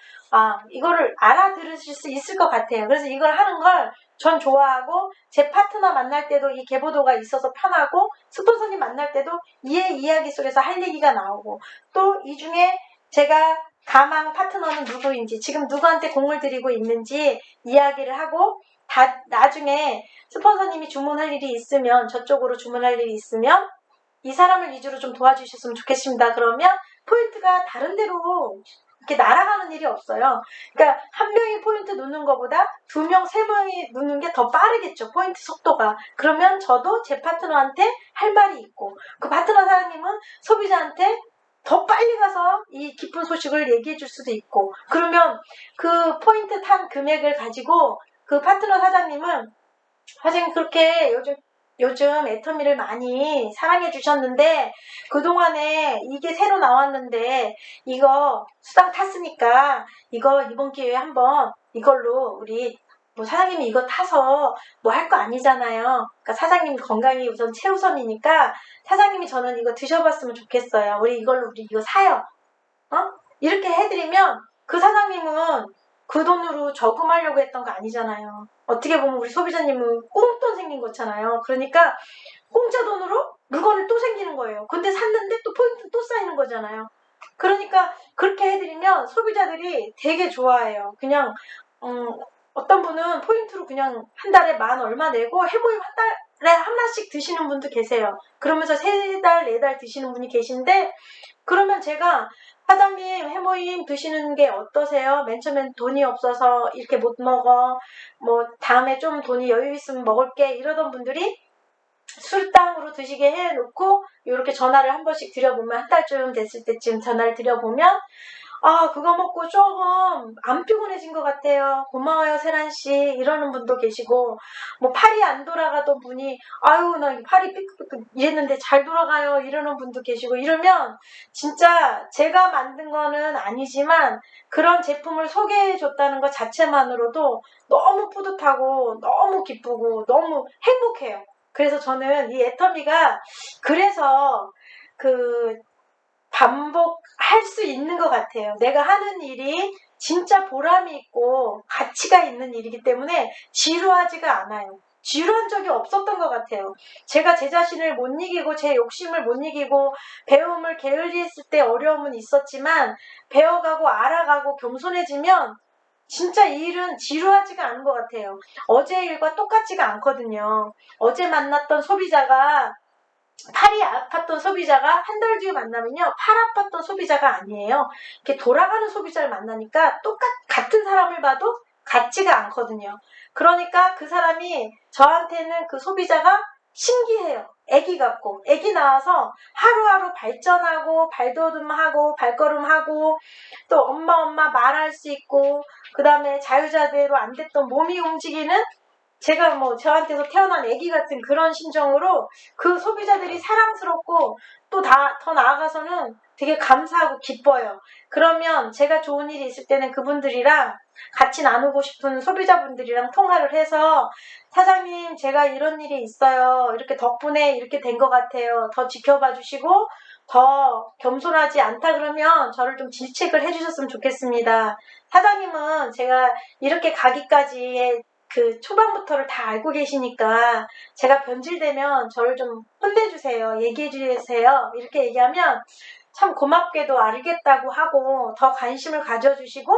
이거를 알아들으실 수 있을 것 같아요. 그래서 이걸 하는 걸 전 좋아하고 제 파트너 만날 때도 이 개보도가 있어서 편하고 스폰서님 만날 때도 이야기 속에서 할 얘기가 나오고 또 이 중에 제가 가망 파트너는 누구인지 지금 누구한테 공을 들이고 있는지 이야기를 하고 나중에 스폰서님이 주문할 일이 있으면 저쪽으로 주문할 일이 있으면 이 사람을 위주로 좀 도와주셨으면 좋겠습니다. 그러면 포인트가 다른 데로 이렇게 날아가는 일이 없어요. 그러니까 한 명이 포인트 누는 것보다 2명, 3명이 누는 게 더 빠르겠죠. 포인트 속도가. 그러면 저도 제 파트너한테 할 말이 있고 그 파트너 사장님은 소비자한테 더 빨리 가서 이 기쁜 소식을 얘기해 줄 수도 있고 그러면 그 포인트 탄 금액을 가지고 그 파트너 사장님은 사장님 그렇게 요즘 애터미를 많이 사랑해 주셨는데 그동안에 이게 새로 나왔는데 이거 수당 탔으니까 이거 이번 기회에 한번 이걸로 우리 사장님이 이거 타서 할 거 아니잖아요. 그러니까 사장님 건강이 우선 최우선이니까 사장님이 저는 이거 드셔봤으면 좋겠어요. 우리 이거 사요. 이렇게 해드리면 그 사장님은 그 돈으로 저금하려고 했던 거 아니잖아요. 어떻게 보면 우리 소비자님은 꽁돈 생긴 거잖아요. 그러니까 공짜 돈으로 물건을 또 생기는 거예요. 근데 샀는데 또 포인트 또 쌓이는 거잖아요. 그러니까 그렇게 해드리면 소비자들이 되게 좋아해요. 그냥 어떤 분은 포인트로 그냥 한 달에 만 얼마 내고 해보임 한 달에 하나씩 드시는 분도 계세요. 그러면서 3달, 4달 드시는 분이 계신데 그러면 제가 사장님 해모임 드시는 게 어떠세요? 맨 처음엔 돈이 없어서 이렇게 못 먹어. 다음에 좀 돈이 여유 있으면 먹을게. 이러던 분들이 술당으로 드시게 해놓고 이렇게 전화를 한 번씩 드려보면 한 달쯤 됐을 때쯤 전화를 드려보면 그거 먹고 조금 안 피곤해진 것 같아요. 고마워요, 세란씨. 이러는 분도 계시고, 팔이 안 돌아가던 분이, 아유, 나 팔이 삐끗삐끗 이랬는데 잘 돌아가요. 이러는 분도 계시고, 이러면 진짜 제가 만든 거는 아니지만 그런 제품을 소개해 줬다는 것 자체만으로도 너무 뿌듯하고, 너무 기쁘고, 너무 행복해요. 그래서 저는 이 애터미가 그래서 반복할 수 있는 것 같아요. 내가 하는 일이 진짜 보람이 있고 가치가 있는 일이기 때문에 지루하지가 않아요. 지루한 적이 없었던 것 같아요. 제가 제 자신을 못 이기고 제 욕심을 못 이기고 배움을 게을리했을 때 어려움은 있었지만 배워가고 알아가고 겸손해지면 진짜 이 일은 지루하지가 않은 것 같아요. 어제 일과 똑같지가 않거든요. 어제 만났던 소비자가 팔이 아팠던 소비자가 한 달 뒤에 만나면요. 팔 아팠던 소비자가 아니에요. 이렇게 돌아가는 소비자를 만나니까 같은 사람을 봐도 같지가 않거든요. 그러니까 그 사람이 저한테는 그 소비자가 신기해요. 애기 같고 애기 나와서 하루하루 발전하고 발돋움하고 발걸음하고 또 엄마 말할 수 있고 그 다음에 자유자재로 안 됐던 몸이 움직이는 제가 저한테서 태어난 애기 같은 그런 심정으로 그 소비자들이 사랑스럽고 또 더 나아가서는 되게 감사하고 기뻐요. 그러면 제가 좋은 일이 있을 때는 그분들이랑 같이 나누고 싶은 소비자분들이랑 통화를 해서 사장님 제가 이런 일이 있어요. 이렇게 덕분에 이렇게 된 것 같아요. 더 지켜봐 주시고 더 겸손하지 않다 그러면 저를 좀 질책을 해주셨으면 좋겠습니다. 사장님은 제가 이렇게 가기까지의 초반부터를 다 알고 계시니까 제가 변질되면 저를 좀 혼내주세요. 얘기해주세요. 이렇게 얘기하면 참 고맙게도 알겠다고 하고 더 관심을 가져주시고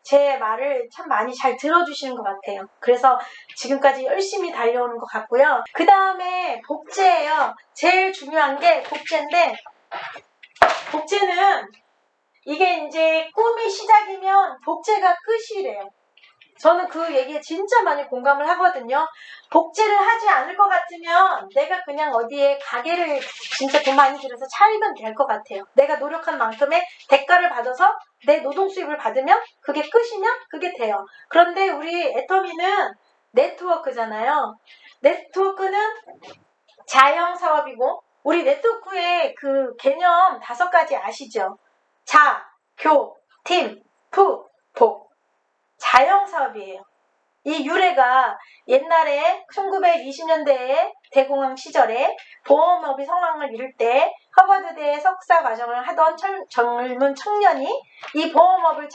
제 말을 참 많이 잘 들어주시는 것 같아요. 그래서 지금까지 열심히 달려오는 것 같고요. 그 다음에 복제예요. 제일 중요한 게 복제인데 복제는 이게 이제 꿈이 시작이면 복제가 끝이래요. 저는 그 얘기에 진짜 많이 공감을 하거든요. 복제를 하지 않을 것 같으면 내가 그냥 어디에 가게를 진짜 돈 많이 들여서 차리면 될 것 같아요. 내가 노력한 만큼의 대가를 받아서 내 노동 수입을 받으면 그게 끝이면 그게 돼요. 그런데 우리 애터미는 네트워크잖아요. 네트워크는 자영 사업이고 우리 네트워크의 그 개념 5가지 아시죠? 자, 교, 팀, 푸, 복. 자영사업이에요. 이 유래가 옛날에 1920년대에 대공황 시절에 보험업이 성황을 이룰 때 하버드대 석사 과정을 하던 젊은 청년이 이 보험업을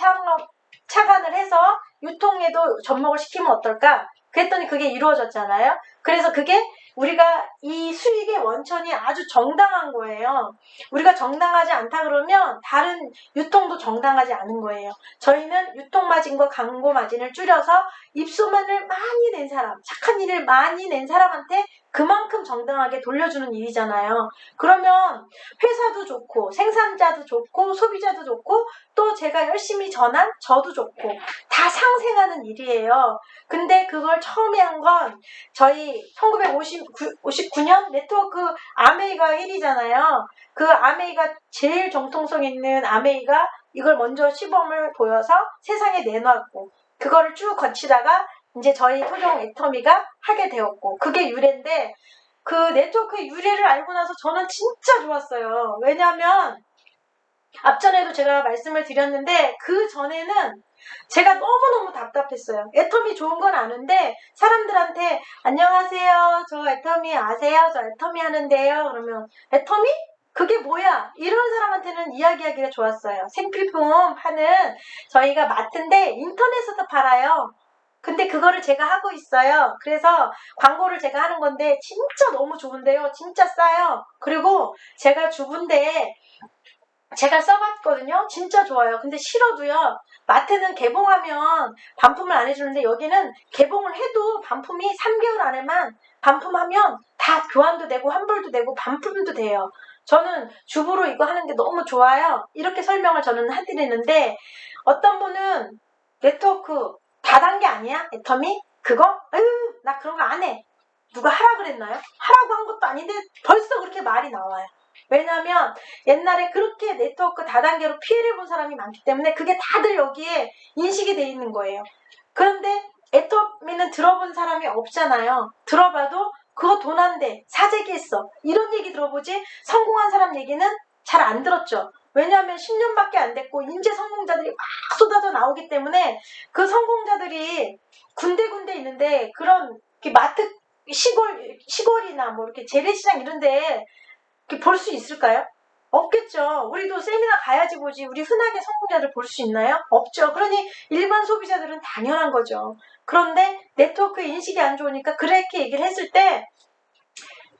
착안을 해서 유통에도 접목을 시키면 어떨까? 그랬더니 그게 이루어졌잖아요. 그래서 그게 우리가 이 수익의 원천이 아주 정당한 거예요. 우리가 정당하지 않다 그러면 다른 유통도 정당하지 않은 거예요. 저희는 유통마진과 광고마진을 줄여서 입소문을 많이 낸 사람, 착한 일을 많이 낸 사람한테 그만큼 정당하게 돌려주는 일이잖아요. 그러면 회사도 좋고 생산자도 좋고 소비자도 좋고 또 제가 열심히 전한 저도 좋고 다 상생하는 일이에요. 근데 그걸 처음에 한 건 저희 1959년 네트워크 아메이가 1위잖아요. 그 아메이가 제일 정통성 있는 아메이가 이걸 먼저 시범을 보여서 세상에 내놨고 그거를 쭉 거치다가 이제 저희 토종 애터미가 하게 되었고 그게 유래인데 그 네트워크의 유래를 알고 나서 저는 진짜 좋았어요. 왜냐하면 앞전에도 제가 말씀을 드렸는데 그 전에는 제가 너무너무 답답했어요. 애터미 좋은 건 아는데 사람들한테 안녕하세요. 저 애터미 아세요? 저 애터미 하는데요. 그러면 애터미? 그게 뭐야? 이런 사람한테는 이야기하기가 좋았어요. 생필품 파는 저희가 마트인데 인터넷에서 팔아요. 근데 그거를 제가 하고 있어요. 그래서 광고를 제가 하는 건데 진짜 너무 좋은데요. 진짜 싸요. 그리고 제가 주부인데 제가 써봤거든요. 진짜 좋아요. 근데 싫어도요. 마트는 개봉하면 반품을 안 해주는데 여기는 개봉을 해도 반품이 3개월 안에만 반품하면 다 교환도 되고 환불도 되고 반품도 돼요. 저는 주부로 이거 하는 게 너무 좋아요. 이렇게 설명을 저는 해드리는데 어떤 분은 네트워크 다단계 아니야? 애터미? 그거? 나 그런 거 안 해. 누가 하라 그랬나요? 하라고 한 것도 아닌데 벌써 그렇게 말이 나와요. 왜냐하면 옛날에 그렇게 네트워크 다단계로 피해를 본 사람이 많기 때문에 그게 다들 여기에 인식이 돼 있는 거예요. 그런데 애터미는 들어본 사람이 없잖아요. 들어봐도 그거 돈 안 돼. 사재기했어. 이런 얘기 들어보지 성공한 사람 얘기는 잘 안 들었죠. 왜냐하면 10년밖에 안 됐고 인재 성공자들이 막 쏟아져 나오기 때문에 그 성공자들이 군데군데 있는데 그런 마트 시골이나 뭐 이렇게 재래시장 이런데 볼 수 있을까요? 없겠죠. 우리도 세미나 가야지 보지 우리 흔하게 성공자들 볼 수 있나요? 없죠. 그러니 일반 소비자들은 당연한 거죠. 그런데 네트워크 인식이 안 좋으니까 그렇게 얘기를 했을 때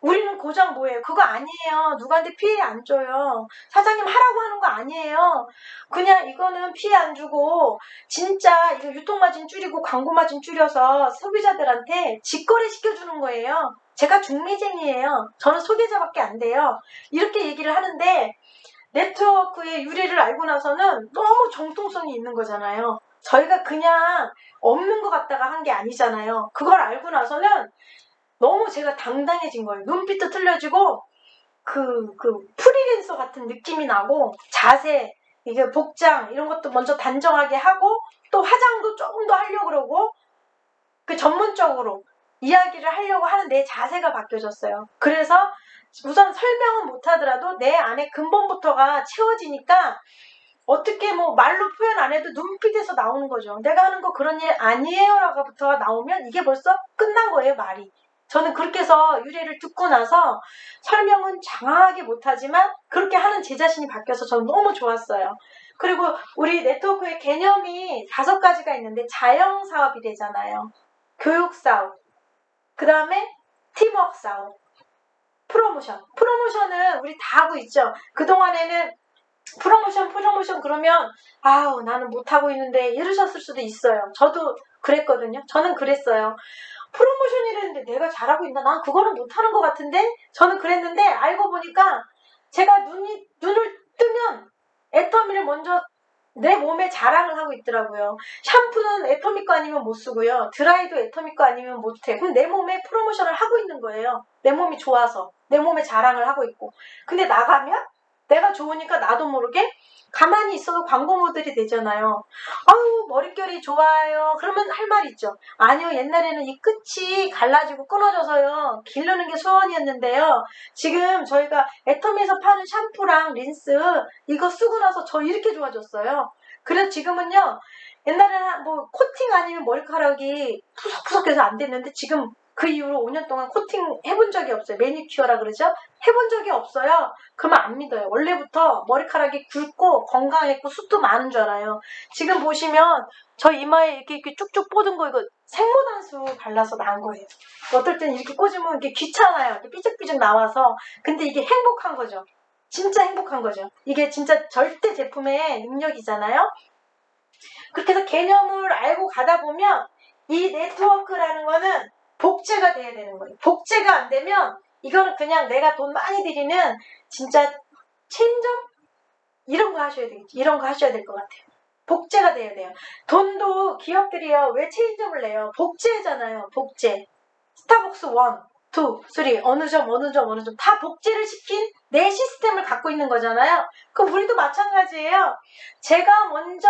우리는 고작 뭐예요? 그거 아니에요. 누구한테 피해 안 줘요. 사장님 하라고 하는 거 아니에요. 그냥 이거는 피해 안 주고 진짜 이거 유통마진 줄이고 광고마진 줄여서 소비자들한테 직거래 시켜주는 거예요. 제가 중매쟁이에요. 저는 소비자밖에 안 돼요. 이렇게 얘기를 하는데 네트워크의 유래를 알고 나서는 너무 정통성이 있는 거잖아요. 저희가 그냥 없는 것 같다가 한 게 아니잖아요. 그걸 알고 나서는 너무 제가 당당해진 거예요. 눈빛도 틀려지고 그 프리랜서 같은 느낌이 나고 자세, 이게 복장 이런 것도 먼저 단정하게 하고 또 화장도 조금 더 하려고 그러고 그 전문적으로 이야기를 하려고 하는 내 자세가 바뀌어졌어요. 그래서 우선 설명은 못하더라도 내 안에 근본부터가 채워지니까 어떻게 뭐 말로 표현 안 해도 눈빛에서 나오는 거죠. 내가 하는 거 그런 일 아니에요 라고부터가 나오면 이게 벌써 끝난 거예요, 말이. 저는 그렇게 해서 유래를 듣고 나서 설명은 장황하게 못하지만 그렇게 하는 제 자신이 바뀌어서 저는 너무 좋았어요. 그리고 우리 네트워크의 개념이 5가지가 있는데 자영사업이 되잖아요. 교육사업, 그 다음에 팀워크 사업, 프로모션. 프로모션은 우리 다 하고 있죠. 그동안에는 프로모션 그러면 아우 나는 못하고 있는데 이러셨을 수도 있어요. 저도 그랬거든요. 저는 그랬어요. 프로모션이랬는데 내가 잘하고 있나? 난 그거는 못하는 것 같은데? 저는 그랬는데 알고 보니까 제가 눈을 뜨면 애터미를 먼저 내 몸에 자랑을 하고 있더라고요. 샴푸는 애터미 거 아니면 못 쓰고요. 드라이도 애터미 거 아니면 못 해. 그럼 내 몸에 프로모션을 하고 있는 거예요. 내 몸이 좋아서. 내 몸에 자랑을 하고 있고. 근데 나가면 내가 좋으니까 나도 모르게 가만히 있어도 광고 모델이 되잖아요. 아우 머릿결이 좋아요. 그러면 할 말 있죠. 아니요 옛날에는 이 끝이 갈라지고 끊어져서요. 기르는 게 소원이었는데요. 지금 저희가 애터미에서 파는 샴푸랑 린스 이거 쓰고 나서 저 이렇게 좋아졌어요. 그래서 지금은요, 옛날에는 뭐 코팅 아니면 머리카락이 푸석푸석해서 안 됐는데 지금 그 이후로 5년 동안 코팅 해본 적이 없어요. 매니큐어라 그러죠? 해본 적이 없어요. 그러면 안 믿어요. 원래부터 머리카락이 굵고 건강했고 숱도 많은 줄 알아요. 지금 보시면 저 이마에 이렇게 쭉쭉 뻗은 거 이거 생모단수 발라서 나온 거예요. 어떨 땐 이렇게 꽂으면 이게 귀찮아요. 이렇게 삐죽삐죽 나와서. 근데 이게 행복한 거죠. 진짜 행복한 거죠. 이게 진짜 절대 제품의 능력이잖아요. 그렇게 해서 개념을 알고 가다 보면 이 네트워크라는 거는 복제가 돼야 되는 거예요. 복제가 안 되면 이거는 그냥 내가 돈 많이 들이는 진짜 체인점? 이런 거 하셔야 되겠지. 이런 거 하셔야 될 것 같아요. 복제가 돼야 돼요. 돈도 기업들이요. 왜 체인점을 내요? 복제잖아요. 복제. 스타벅스 1, 2, 3 어느 점 다 복제를 시킨 내 시스템을 갖고 있는 거잖아요. 그럼 우리도 마찬가지예요. 제가 먼저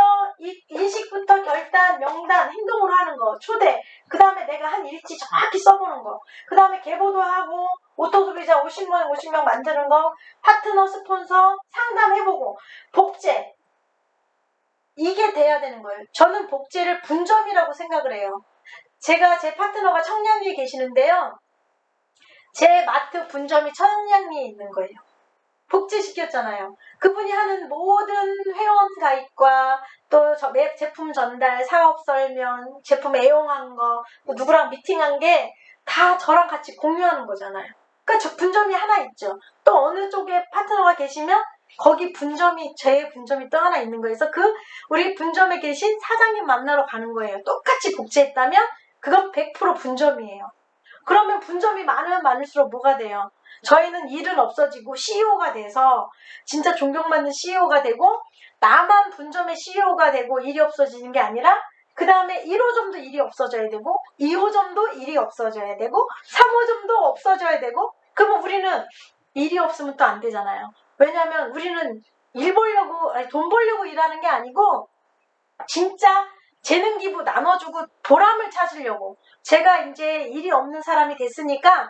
인식부터 결단, 명단, 행동으로 하는 거, 초대. 그 다음에 내가 한 일치 정확히 써보는 거. 그 다음에 계보도 하고 오토소비자 50명 만드는 거, 파트너, 스폰서 상담해보고 복제. 이게 돼야 되는 거예요. 저는 복제를 분점이라고 생각을 해요. 제가 제 파트너가 청량리에 계시는데요. 제 마트 분점이 청량리에 있는 거예요. 복제시켰잖아요. 그분이 하는 모든 회원 가입과 또 제품 전달, 사업 설명, 제품 애용한 거, 또 누구랑 미팅한 게 다 저랑 같이 공유하는 거잖아요. 그러니까 저 분점이 하나 있죠. 또 어느 쪽에 파트너가 계시면 거기 제 분점이 또 하나 있는 거예요. 그래서 우리 분점에 계신 사장님 만나러 가는 거예요. 똑같이 복제했다면 그건 100% 분점이에요. 그러면 분점이 많으면 많을수록 뭐가 돼요? 저희는 일은 없어지고 CEO가 돼서 진짜 존경받는 CEO가 되고 나만 분점의 CEO가 되고 일이 없어지는 게 아니라 그 다음에 1호점도 일이 없어져야 되고 2호점도 일이 없어져야 되고 3호점도 없어져야 되고 그러면 우리는 일이 없으면 또 안 되잖아요. 왜냐하면 우리는 돈 벌려고 일하는 게 아니고 진짜 재능 기부 나눠주고 보람을 찾으려고. 제가 이제 일이 없는 사람이 됐으니까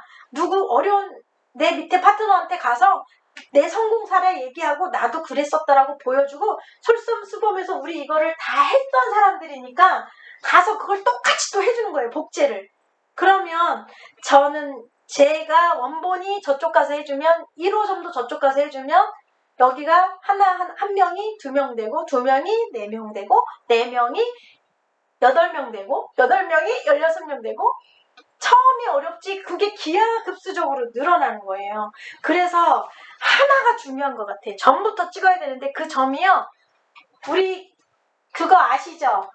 어려운 내 밑에 파트너한테 가서 내 성공 사례 얘기하고 나도 그랬었다라고 보여주고 솔선수범해서 우리 이거를 다 했던 사람들이니까 가서 그걸 똑같이 또 해주는 거예요. 복제를. 그러면 제가 원본이 저쪽 가서 해주면 1호점도 저쪽 가서 해주면 여기가 한 명이 2명 되고 2명이 4명 되고 4명이 8명 되고 8명이 16명 되고 처음이 어렵지 그게 기하급수적으로 늘어나는 거예요. 그래서 하나가 중요한 것 같아요. 점부터 찍어야 되는데 그 점이요. 우리 그거 아시죠?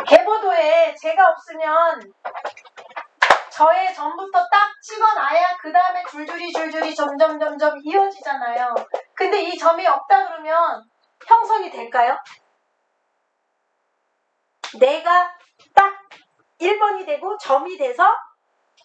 개보도에 제가 없으면 저의 점부터 딱 찍어놔야 그 다음에 줄줄이 점점 이어지잖아요. 근데 이 점이 없다 그러면 형성이 될까요? 내가 딱 1번이 되고 점이 돼서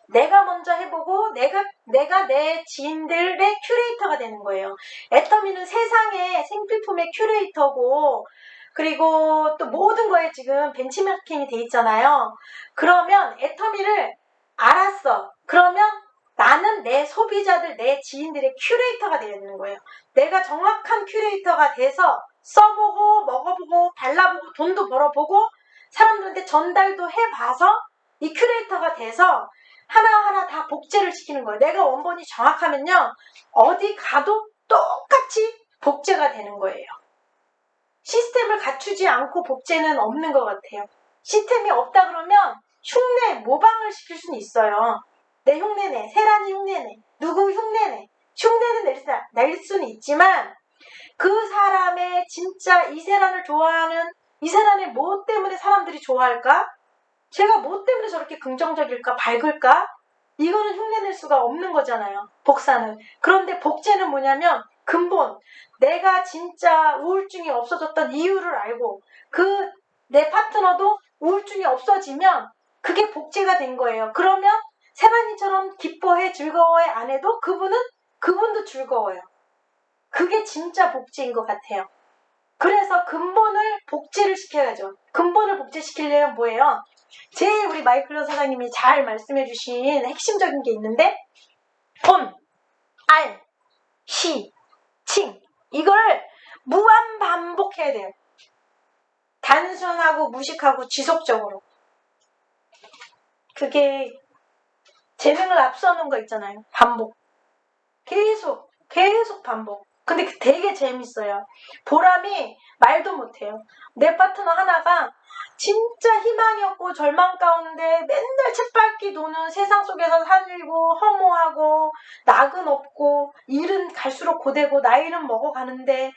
내가 먼저 해보고 내가 내 지인들의 큐레이터가 되는 거예요. 애터미는 세상의 생필품의 큐레이터고 그리고 또 모든 거에 지금 벤치마킹이 돼 있잖아요. 그러면 애터미를 알았어. 그러면 나는 내 소비자들, 내 지인들의 큐레이터가 되야 되는 거예요. 내가 정확한 큐레이터가 돼서 써보고 먹어보고 발라보고 돈도 벌어보고 사람들한테 전달도 해봐서 이 큐레이터가 돼서 하나하나 다 복제를 시키는 거예요. 내가 원본이 정확하면요. 어디 가도 똑같이 복제가 되는 거예요. 시스템을 갖추지 않고 복제는 없는 것 같아요. 시스템이 없다 그러면 흉내, 모방을 시킬 수는 있어요. 내 흉내내, 세란이 흉내내, 누구 흉내내. 흉내는 낼 수는 있지만 그 사람의 진짜 이세란을 좋아하는 이세란의 뭐 때문에 사람들이 좋아할까? 제가 뭐 때문에 저렇게 긍정적일까? 밝을까? 이거는 흉내낼 수가 없는 거잖아요. 복사는. 그런데 복제는 뭐냐면 근본. 내가 진짜 우울증이 없어졌던 이유를 알고 내 파트너도 우울증이 없어지면 그게 복제가 된 거예요. 그러면 세란이처럼 기뻐해 즐거워해 안 해도 그분도 즐거워요. 그게 진짜 복제인 것 같아요. 그래서 근본을 복제를 시켜야죠. 근본을 복제시키려면 뭐예요? 제일 우리 마이클론 사장님이 잘 말씀해 주신 핵심적인 게 있는데 본, 알, 시, 칭 이거를 무한 반복해야 돼요. 단순하고 무식하고 지속적으로. 그게 재능을 앞서는 거 있잖아요. 반복. 계속 반복. 근데 되게 재밌어요. 보람이 말도 못해요. 내 파트너 하나가 진짜 희망이 없고 절망 가운데 맨날 쳇바퀴 도는 세상 속에서 살고 허무하고 낙은 없고 일은 갈수록 고되고 나이는 먹어가는데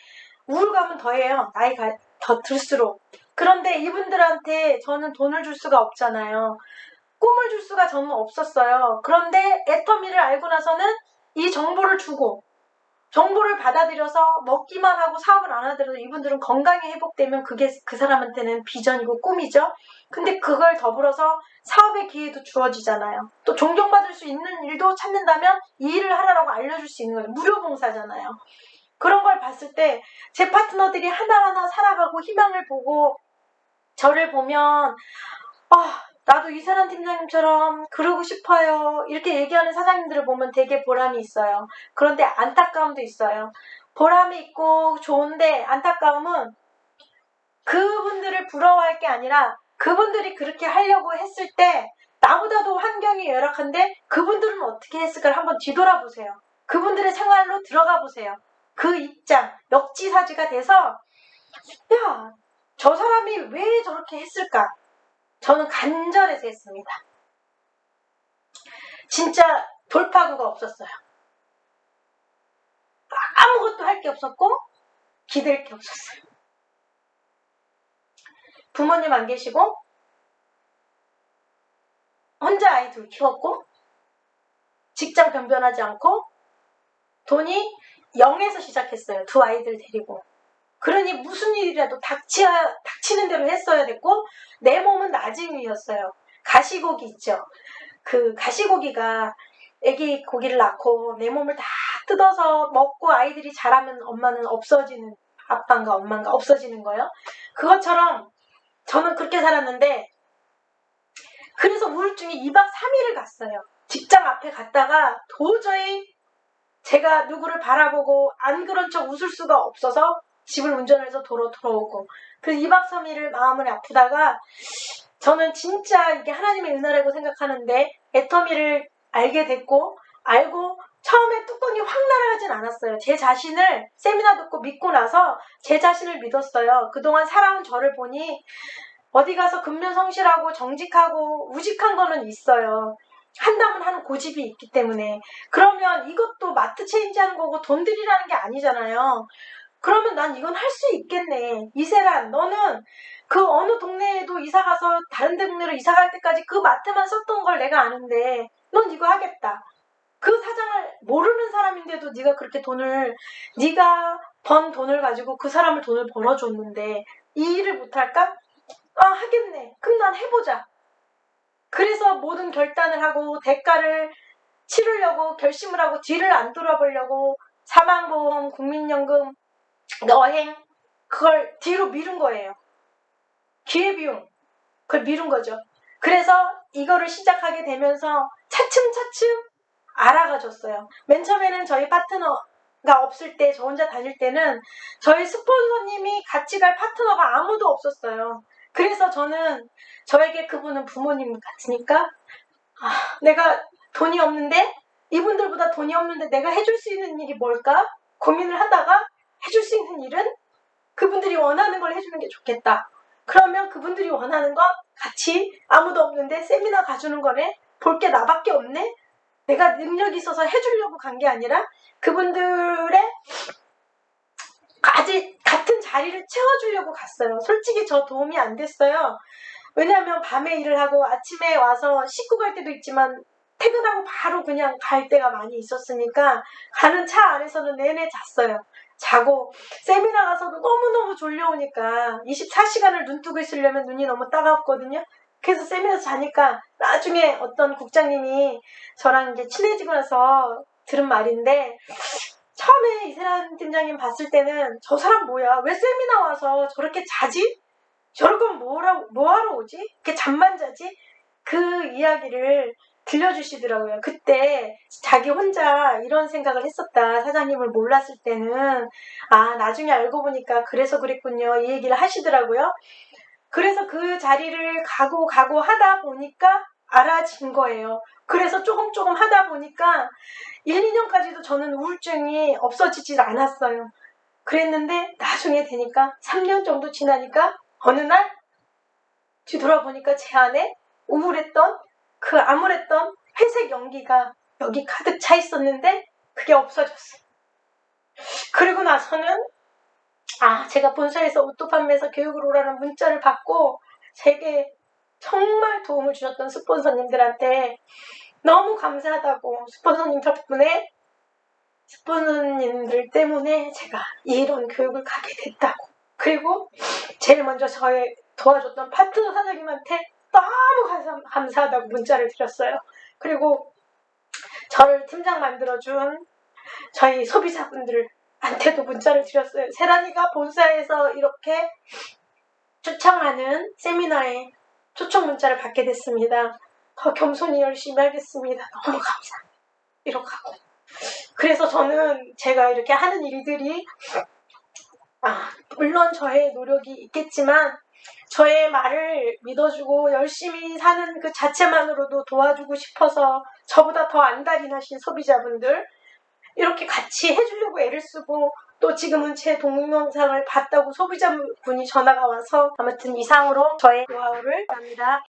우울감은 더해요. 나이가 더 들수록. 그런데 이분들한테 저는 돈을 줄 수가 없잖아요. 꿈을 줄 수가 저는 없었어요. 그런데 애터미를 알고 나서는 이 정보를 주고 정보를 받아들여서 먹기만 하고 사업을 안 하더라도 이분들은 건강이 회복되면 그게 그 사람한테는 비전이고 꿈이죠. 근데 그걸 더불어서 사업의 기회도 주어지잖아요. 또 존경받을 수 있는 일도 찾는다면 이 일을 하라고 알려줄 수 있는 거예요. 무료 봉사잖아요. 그런 걸 봤을 때 제 파트너들이 하나하나 살아가고 희망을 보고 저를 보면 나도 이사람 팀장님처럼 그러고 싶어요. 이렇게 얘기하는 사장님들을 보면 되게 보람이 있어요. 그런데 안타까움도 있어요. 보람이 있고 좋은데 안타까움은 그분들을 부러워할 게 아니라 그분들이 그렇게 하려고 했을 때 나보다도 환경이 열악한데 그분들은 어떻게 했을까를 한번 뒤돌아보세요. 그분들의 생활로 들어가 보세요. 그 입장, 역지사지가 돼서 저 사람이 왜 저렇게 했을까? 저는 간절해서 했습니다. 진짜 돌파구가 없었어요. 아무것도 할 게 없었고 기댈 게 없었어요. 부모님 안 계시고 혼자 아이 둘 키웠고 직장 변변하지 않고 돈이 0에서 시작했어요. 두 아이들 데리고. 그러니 무슨 일이라도 닥치는 대로 했어야 됐고 내 몸은 나징이었어요. 가시고기 있죠. 그 가시고기가 애기 고기를 낳고 내 몸을 다 뜯어서 먹고 아이들이 자라면 엄마는 없어지는, 아빠인가 엄마인가 없어지는 거예요. 그것처럼 저는 그렇게 살았는데 그래서 우울증이 2박 3일을 갔어요. 직장 앞에 갔다가 도저히 제가 누구를 바라보고 안 그런 척 웃을 수가 없어서 집을 운전해서 도로 돌아오고 그 2박 3일을 마음을 아프다가 저는 진짜 이게 하나님의 은혜라고 생각하는데 애터미를 알게 됐고 알고 처음에 뚜껑이 확 날아가진 않았어요. 제 자신을 세미나 듣고 믿고 나서 제 자신을 믿었어요. 그동안 살아온 저를 보니 어디 가서 근면성실하고 정직하고 우직한 거는 있어요. 한다면 하는 고집이 있기 때문에. 그러면 이것도 마트 체인지하는 거고 돈 들이라는 게 아니잖아요. 그러면 난 이건 할 수 있겠네. 이세란, 너는 그 어느 동네에도 이사가서 다른 동네로 이사갈 때까지 그 마트만 썼던 걸 내가 아는데 넌 이거 하겠다. 그 사장을 모르는 사람인데도 네가 그렇게 네가 번 돈을 가지고 그 사람을 돈을 벌어줬는데 이 일을 못할까? 하겠네. 그럼 난 해보자. 그래서 모든 결단을 하고 대가를 치르려고 결심을 하고 뒤를 안 돌아보려고 사망보험, 국민연금, 여행 그걸 뒤로 미룬 거예요. 기회비용 그걸 미룬 거죠. 그래서 이거를 시작하게 되면서 차츰차츰 알아가졌어요. 맨 처음에는 저희 파트너가 없을 때 저 혼자 다닐 때는 저희 스폰서님이 같이 갈 파트너가 아무도 없었어요. 그래서 저는 저에게 그분은 부모님 같으니까 내가 돈이 없는데 이분들보다 돈이 없는데 내가 해줄 수 있는 일이 뭘까? 고민을 하다가 해줄 수 있는 일은 그분들이 원하는 걸 해주는 게 좋겠다. 그러면 그분들이 원하는 거 같이 아무도 없는데 세미나 가주는 거네? 볼 게 나밖에 없네? 내가 능력이 있어서 해주려고 간 게 아니라 그분들의 같은 자리를 채워주려고 갔어요. 솔직히 저 도움이 안 됐어요. 왜냐하면 밤에 일을 하고 아침에 와서 씻고 갈 때도 있지만 퇴근하고 바로 그냥 갈 때가 많이 있었으니까 가는 차 안에서는 내내 잤어요. 자고 세미나 가서도 너무너무 졸려오니까 24시간을 눈 뜨고 있으려면 눈이 너무 따갑거든요. 그래서 세미나에서 자니까 나중에 어떤 국장님이 저랑 이제 친해지고 나서 들은 말인데 처음에 이세란 팀장님 봤을 때는 저 사람 뭐야? 왜 세미나 와서 저렇게 자지? 저럴 거면 뭐하러 오지? 이렇게 잠만 자지? 그 이야기를 들려주시더라고요. 그때 자기 혼자 이런 생각을 했었다. 사장님을 몰랐을 때는. 아, 나중에 알고 보니까 그래서 그랬군요. 이 얘기를 하시더라고요. 그래서 그 자리를 가고 하다 보니까 알아진 거예요. 그래서 조금 하다 보니까 1, 2년까지도 저는 우울증이 없어지질 않았어요. 그랬는데 나중에 되니까 3년 정도 지나니까 어느 날 뒤돌아보니까 제 안에 우울했던 그 암울했던 회색 연기가 여기 가득 차 있었는데 그게 없어졌어요. 그리고 나서는 제가 본사에서 오토 판매에서 교육을 오라는 문자를 받고 제게 정말 도움을 주셨던 스폰서님들한테 너무 감사하다고, 스폰서님 덕분에, 스폰서님들 때문에 제가 이런 교육을 가게 됐다고, 그리고 제일 먼저 저의 도와줬던 파트너 사장님한테 너무 감사하다고 문자를 드렸어요. 그리고 저를 팀장 만들어준 저희 소비자분들한테도 문자를 드렸어요. 세란이가 본사에서 이렇게 초청하는 세미나에 초청 문자를 받게 됐습니다. 더 겸손히 열심히 하겠습니다. 너무 감사합니다. 이렇게 하고. 그래서 저는 제가 이렇게 하는 일들이 물론 저의 노력이 있겠지만 저의 말을 믿어주고 열심히 사는 그 자체만으로도 도와주고 싶어서 저보다 더 안달이 나신 소비자분들, 이렇게 같이 해주려고 애를 쓰고, 또 지금은 제 동영상을 봤다고 소비자분이 전화가 와서, 아무튼 이상으로 저의 노하우를 합니다.